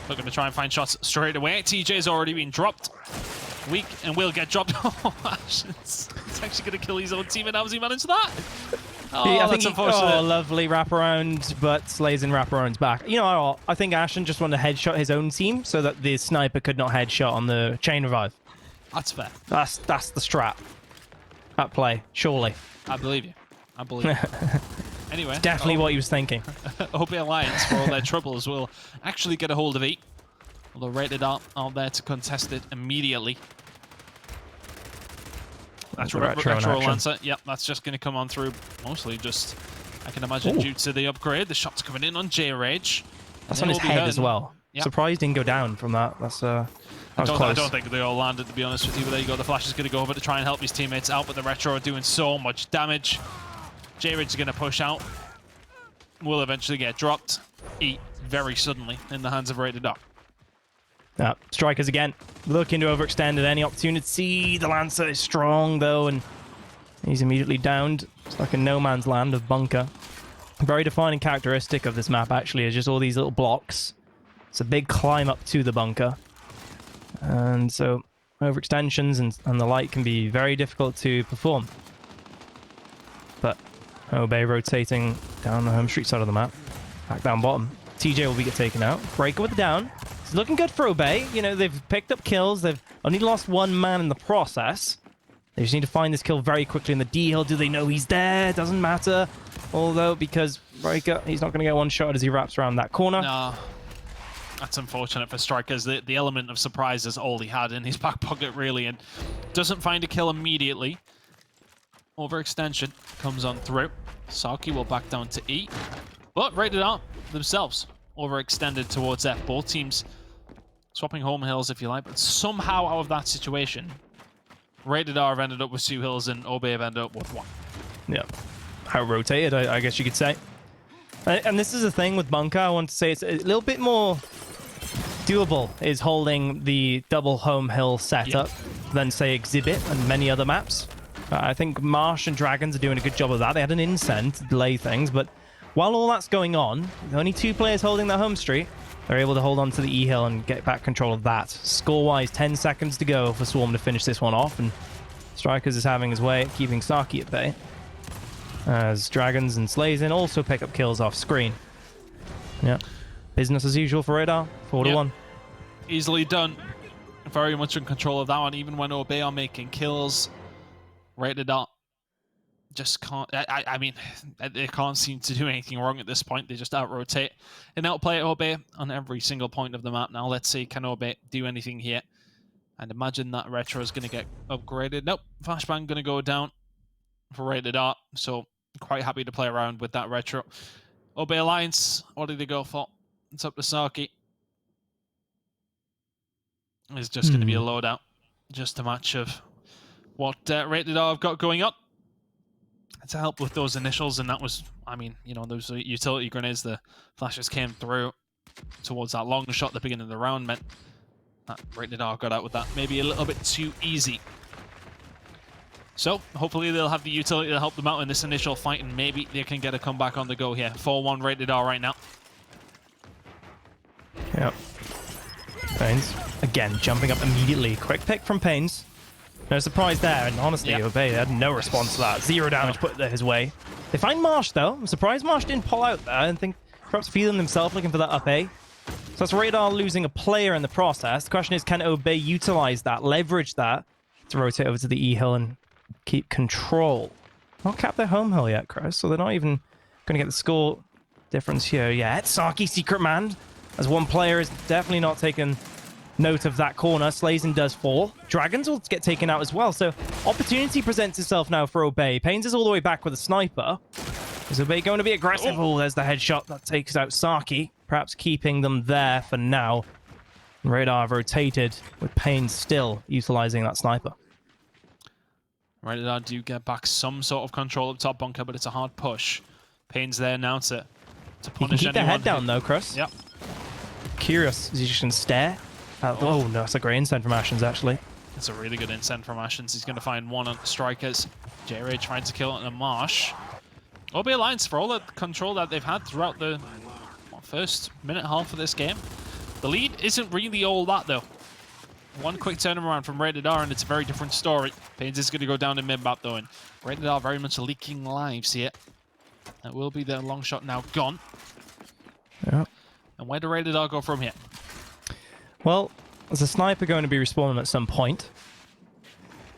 Looking to try and find shots straight away. TJ's already been dropped. Weak and will get dropped. Oh, it's actually going to kill his own team, and how does he manage that? Oh, I that's think unfortunate. Oh, lovely wraparound, but slays in wraparound's back. You know what? I think Ashen just wanted to headshot his own team so that the sniper could not headshot on the chain revive. That's fair. That's the strat at play, surely. I believe you. I believe you. Anyway. Definitely what he was thinking. OB Alliance, for all their troubles, will actually get a hold of E. Although Rated are there to contest it immediately. That's Retro Lancer. Yep, that's just going to come on through. Mostly just, I can imagine, due to the upgrade. The shot's coming in on J-Rage. That's on his head as well. Yep. Surprised he didn't go down from that. That was close. I don't think they all landed, to be honest with you. But there you go. The Flash is going to go over to try and help his teammates out, but the Retro are doing so much damage. J-Rage is going to push out. Will eventually get dropped. E very suddenly in the hands of Rated R. Yeah, Strikers again, looking to overextend at any opportunity. The Lancer is strong, though, and he's immediately downed. It's like a no man's land of bunker. A very defining characteristic of this map, actually, is just all these little blocks. It's a big climb up to the bunker. And so overextensions and the like can be very difficult to perform. But Obey rotating down the home street side of the map. Back down bottom. TJ will be taken out. Breaker with the down. It's looking good for Obey. You know, they've picked up kills. They've only lost one man in the process. They just need to find this kill very quickly in the D hill. Do they know he's there? Doesn't matter. Although, because Breaker, he's not going to get one shot as he wraps around that corner. No. That's unfortunate for Strikers. The element of surprise is all he had in his back pocket, really, and doesn't find a kill immediately. Overextension comes on through. Saki will back down to E. But Rated R themselves overextended towards F. Both teams swapping home hills, if you like, but somehow out of that situation, Rated R have ended up with 2 hills and OB have ended up with 1. Yeah. How rotated, I guess you could say. And this is the thing with Bunker, I want to say it's a little bit more doable is holding the double home hill setup than, say, Exhibit and many other maps. I think Marsh and Dragons are doing a good job of that. They had an incent to delay things, but while all that's going on, with only 2 players holding their home street, they're able to hold on to the E hill and get back control of that. Score-wise, 10 seconds to go for Swarm to finish this one off, and Strikers is having his way, keeping Saki at bay. As Dragons and Slazin also pick up kills off screen. Yeah, business as usual for Radar, 4-1. Easily done. Very much in control of that one, even when OB are making kills. Rated R just can't. I mean, they can't seem to do anything wrong at this point. They just out-rotate and outplay OB on every single point of the map. Now, let's see, can OB do anything here? And imagine that Retro is going to get upgraded. Nope, Flashbang going to go down for Rated R. So, quite happy to play around with that Retro. OB Alliance, what did they go for? It's up to Saki. It's just going to be a loadout. Just a match of what Rated R have got going on. To help with those initials, and that was, I mean, you know, those utility grenades, the flashes came through towards that long shot at the beginning of the round, meant that Rated R got out with that maybe a little bit too easy. So, hopefully they'll have the utility to help them out in this initial fight, and maybe they can get a comeback on the go here. 4-1 Rated R right now. Yep. Pains. Again, jumping up immediately. Quick pick from Pains. No surprise there, and honestly, Obey had no response to that. 0 damage put his way. They find Marsh, though. I'm surprised Marsh didn't pull out there. I think perhaps feeling himself looking for that up A. So that's Radar losing a player in the process. The question is, can Obey utilize that, leverage that to rotate over to the E hill and keep control? not capped their home hill yet, Chris, so they're not even going to get the score difference here yet. Saki, Secret Man, as one player is definitely not taken note of that corner. Slazen does fall. Dragons will get taken out as well, so opportunity presents itself now for Obey. Pains is all the way back with a sniper. Is Obey going to be aggressive? Oh, there's the headshot that takes out Saki, perhaps keeping them there for now. Radar rotated with Pain still utilizing that sniper. Radar do get back some sort of control up top bunker, but it's a hard push. Pain's there now to punish anyone. You can keep their head down though, Chris. Yep. Curious, as you can stare. Oh no, that's a great incend from Ashens actually. It's a really good incend from Ashens. He's going to find one on the strikers. J-Ray trying to kill it in a marsh. OB Alliance, for all the control that they've had throughout the first minute and a half of this game, the lead isn't really all that though. One quick turnaround from Rated R and it's a very different story. Pains is going to go down in mid-map though, and Rated R very much leaking lives here. That will be their long shot now gone. Yeah. And where do Rated R go from here? Well, there's a sniper going to be respawning at some point.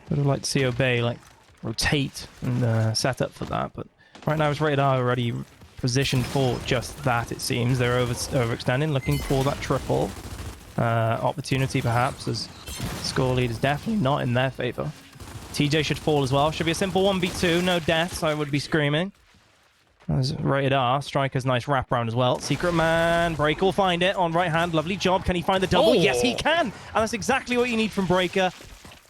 But I'd like to see Obey like rotate and set up for that. But right now, it's Rated R already positioned for just that. It seems they're overextending, looking for that triple opportunity, perhaps. As score lead is definitely not in their favor. TJ should fall as well. Should be a simple 1v2, no deaths. I would be screaming. As Rated R, Striker's nice wraparound as well. Secret Man, Breaker will find it on right hand. Lovely job. Can he find the double? Oh. Yes, he can. And that's exactly what you need from Breaker.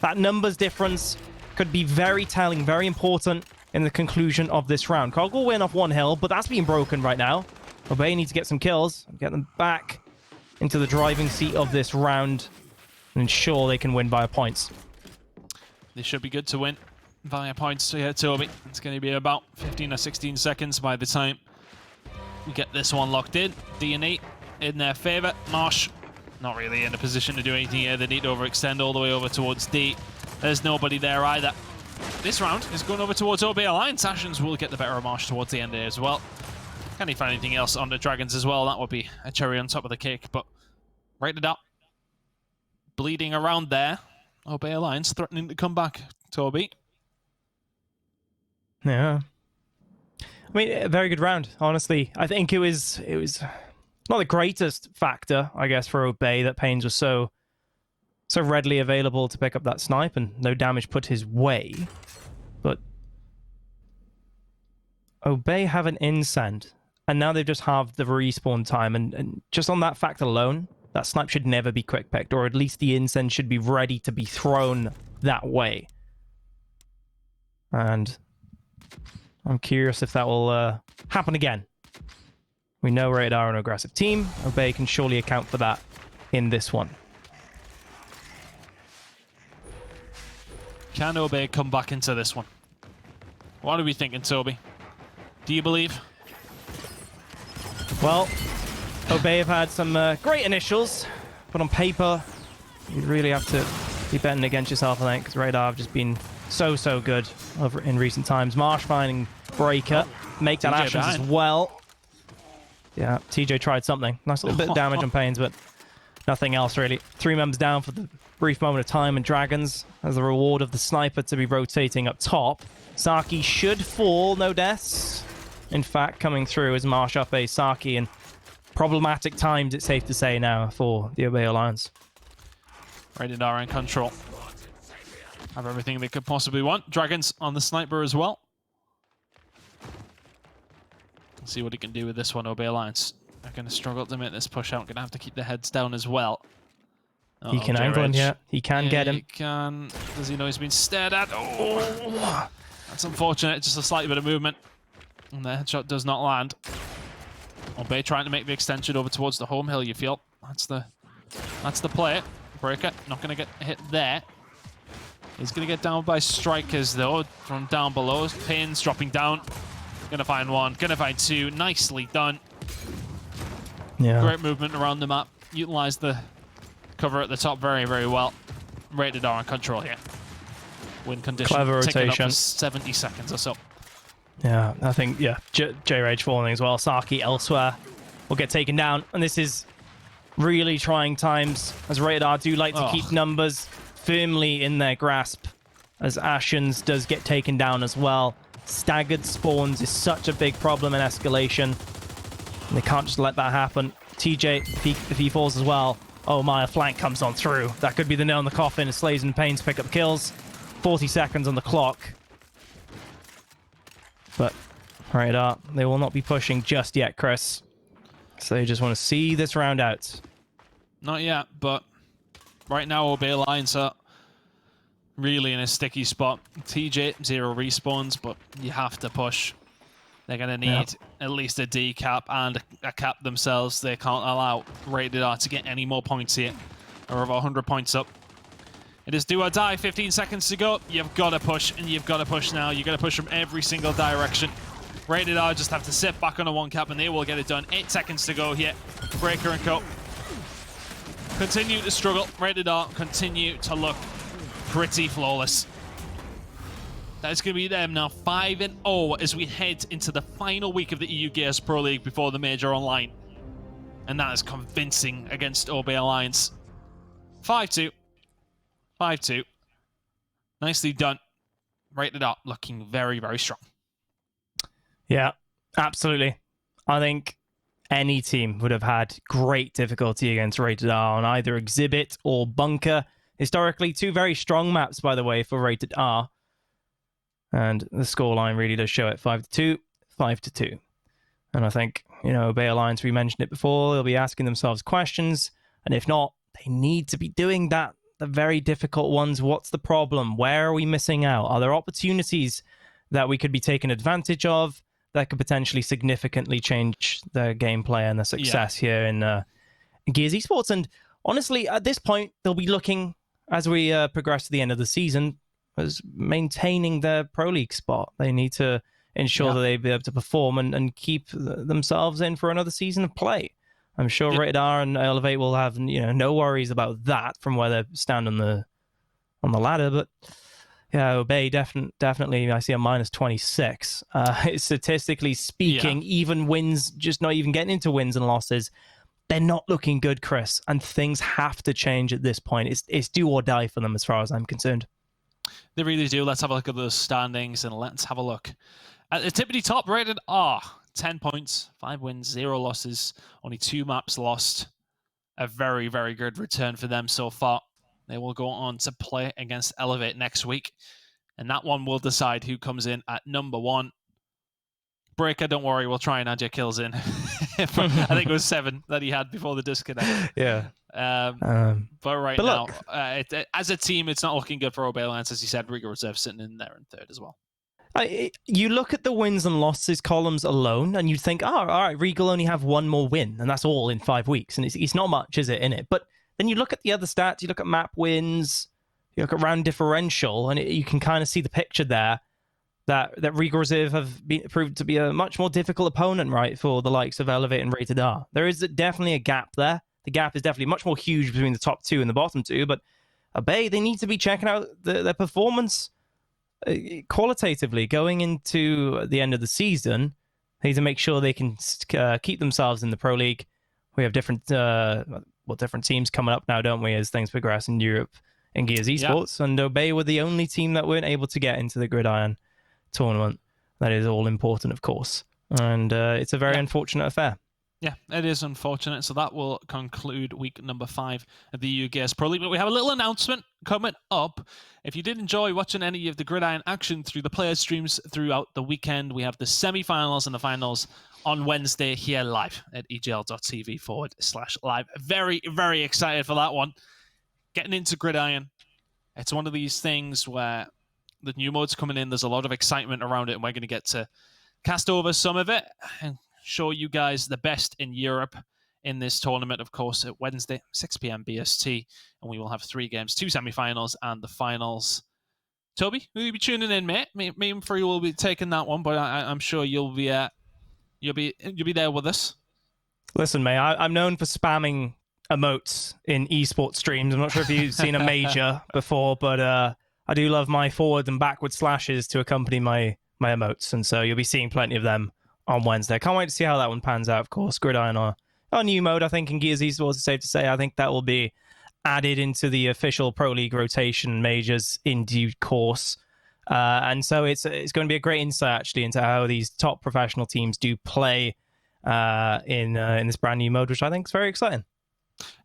That numbers difference could be very telling, very important in the conclusion of this round. Cog will win off one hill, but that's being broken right now. Obey needs to get some kills, get them back into the driving seat of this round and ensure they can win by points. They should be good to win via points here, Toby. It's going to be about 15 or 16 seconds by the time we get this one locked in. D&E in their favor. Marsh not really in a position to do anything here. They need to overextend all the way over towards D. There's nobody there either. This round is going over towards OB Alliance. Ashens will get the better of Marsh towards the end here as well. Can he find anything else on the Dragons as well? That would be a cherry on top of the cake, but Rated up. Bleeding around there. OB Alliance threatening to come back, Toby. Yeah. I mean, a very good round, honestly. I think it was not the greatest factor, I guess, for Obey that Pains was so readily available to pick up that snipe and no damage put his way. But Obey have an incend, and now they've just halved the respawn time, and just on that fact alone, that snipe should never be quick picked, or at least the incend should be ready to be thrown that way. And I'm curious if that will happen again. We know Rated are an aggressive team. Obey can surely account for that in this one. Can Obey come back into this one? What are we thinking, Toby? Do you believe? Well, Obey have had some great initials, but on paper, you really have to be betting against yourself, I think, because Radar have just been so good over in recent times. Marsh finding Breaker, make that Ashens as well. Yeah, TJ tried something. Nice little bit of damage on Pains, but nothing else really. 3 members down for the brief moment of time, and Dragons as the reward of the sniper to be rotating up top. Saki should fall, no deaths. In fact, coming through as Marsh up a Saki, and problematic times, it's safe to say now, for the Obey Alliance. Rated R in control. Have everything they could possibly want. Dragons on the sniper as well. Let's see what he can do with this one, Obey Alliance. They're going to struggle to make this push out. Going to have to keep their heads down as well. He can angle him, yeah. He can get him. He can. Does he know he's been stared at? Oh, that's unfortunate. Just a slight bit of movement. And the headshot does not land. Obey trying to make the extension over towards the home hill, you feel. That's the play. Breaker not going to get hit there. He's going to get down by strikers, though, from down below. Pins dropping down. Going to find one. Going to find two. Nicely done. Yeah. Great movement around the map. Utilize the cover at the top very, very well. Rated R on control here. Win condition. Clever rotation. Up for 70 seconds or so. Yeah, I think, yeah, J-Rage falling as well. Saki elsewhere will get taken down. And this is really trying times, as Rated R do like to keep numbers firmly in their grasp, as Ashens does get taken down as well. staggered spawns is such a big problem in escalation. And they can't just let that happen. TJ, if he falls as well, oh my, a flank comes on through. That could be the nail in the coffin as Slays and Pains pick up kills. 40 seconds on the clock. But Radar, they will not be pushing just yet, Chris. So they just want to see this round out. Not yet, but right now Obey Alliance are really in a sticky spot. TJ, 0 respawns, but you have to push. They're going to need at least a D cap and a cap themselves. They can't allow Rated R to get any more points here. They're over 100 points up. It is do or die, 15 seconds to go. You've got to push, and you've got to push now. You've got to push from every single direction. Rated R just have to sit back on a 1 cap, and they will get it done. 8 seconds to go here. Breaker and Co. continue to struggle. Rated R continue to look pretty flawless. That's going to be them now, 5-0 as we head into the final week of the EU Gears Pro League before the Major Online. And that is convincing against Obey Alliance. 5-2. 5-2. Nicely done. Rated R looking very, very strong. Yeah, absolutely. I think any team would have had great difficulty against Rated R on either Exhibit or Bunker. Historically, 2 very strong maps, by the way, for Rated R. And the scoreline really does show it 5-2, 5-2. And I think, Obey Alliance, we mentioned it before, they'll be asking themselves questions. And if not, they need to be doing that. The very difficult ones. What's the problem? Where are we missing out? Are there opportunities that we could be taking advantage of that could potentially significantly change the gameplay and the success here in Gears Esports? And honestly, at this point, they'll be looking, as we progress to the end of the season, as maintaining their Pro League spot. They need to ensure that they be able to perform and keep themselves in for another season of play. I'm sure Rated R and Elevate will have no worries about that from where they stand on the ladder. But yeah, Obey definitely. I see a -26. Statistically speaking, even wins, just not even getting into wins and losses, they're not looking good, Chris. And things have to change at this point. It's do or die for them as far as I'm concerned. They really do. Let's have a look at those standings and let's have a look at the tippity top. Rated R, 10 points, 5 wins, 0 losses, only 2 maps lost. A very, very good return for them so far. They will go on to play against Elevate next week, and that one will decide who comes in at number 1. Breaker, don't worry, we'll try and add your kills in. I think it was 7 that he had before the disconnect. Yeah. But now, as a team, it's not looking good for Obey Alliance, as you said. Riga Reserve sitting in there in 3rd as well. You look at the wins and losses columns alone, and you think, all right, Regal only have 1 more win, and that's all in 5 weeks, and it's not much, is it, in it? But then you look at the other stats, you look at map wins, you look at round differential, and you can kind of see the picture there that Regal Reserve have proved to be a much more difficult opponent, right, for the likes of Elevate and Rated R. There is definitely a gap there. The gap is definitely much more huge between the top 2 and the bottom 2, but Obey, they need to be checking out their performance qualitatively going into the end of the season. They need to make sure they can keep themselves in the Pro League. We have different teams coming up now, don't we, as things progress in Europe in Gears Esports. And Obey were the only team that weren't able to get into the Gridiron tournament. That is all important, of course. And it's a very unfortunate affair. Yeah, it is unfortunate. So that will conclude week number 5 of the EU Gears Pro League. But we have a little announcement coming up. If you did enjoy watching any of the Gridiron action through the player streams throughout the weekend, we have the semi-finals and the finals on Wednesday here live at egl.tv/live. Very, very excited for that one. Getting into Gridiron. It's one of these things where the new mode's coming in. There's a lot of excitement around it, and we're going to get to cast over some of it and show you guys the best in Europe in this tournament, of course, at Wednesday, 6 p.m. BST, and we will have 3 games, 2 semi-finals and the finals. Toby, will you be tuning in, mate? Me and Free will be taking that one, but I'm sure you'll be there with us. Listen, mate, I'm known for spamming emotes in esports streams. I'm not sure if you've seen a major before, but I do love my forward and backward slashes to accompany my emotes, and so you'll be seeing plenty of them on Wednesday. Can't wait to see how that one pans out, of course. Gridiron are a new mode, I think, in Gears Esports, it's safe to say. I think that will be added into the official Pro League rotation majors in due course. And so it's going to be a great insight actually into how these top professional teams do play in this brand new mode, which I think is very exciting.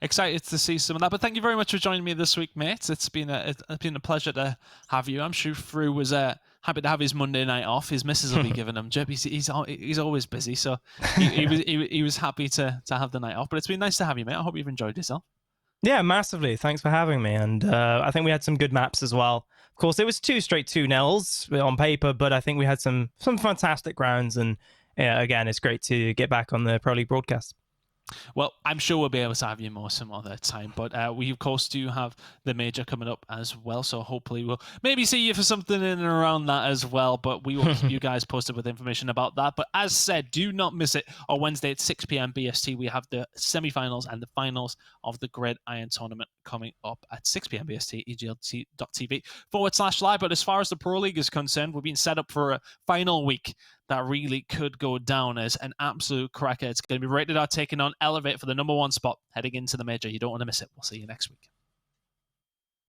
Excited to see some of that. But thank you very much for joining me this week, mate. It's been a pleasure to have you. I'm sure Frew was happy to have his Monday night off. His missus will be giving him jip. He's always busy, so he was happy to have the night off. But it's been nice to have you, mate. I hope you've enjoyed yourself. Yeah, massively. Thanks for having me. And I think we had some good maps as well. Of course, it was two straight 2-0s on paper, but I think we had some fantastic rounds. And again, it's great to get back on the Pro League broadcast. Well, I'm sure we'll be able to have you more some other time. But we, of course, do have the major coming up as well. So hopefully we'll maybe see you for something in and around that as well. But we will keep you guys posted with information about that. But as said, do not miss it. On Wednesday at 6 p.m. BST, we have the semi-finals and the finals of the Gridiron Tournament coming up at 6 p.m. BST, eglt.tv/live. But as far as the Pro League is concerned, we're being set up for a final week that really could go down as an absolute cracker. It's going to be Rated R taking on Elevate for the #1 spot heading into the major. You don't want to miss it. We'll see you next week.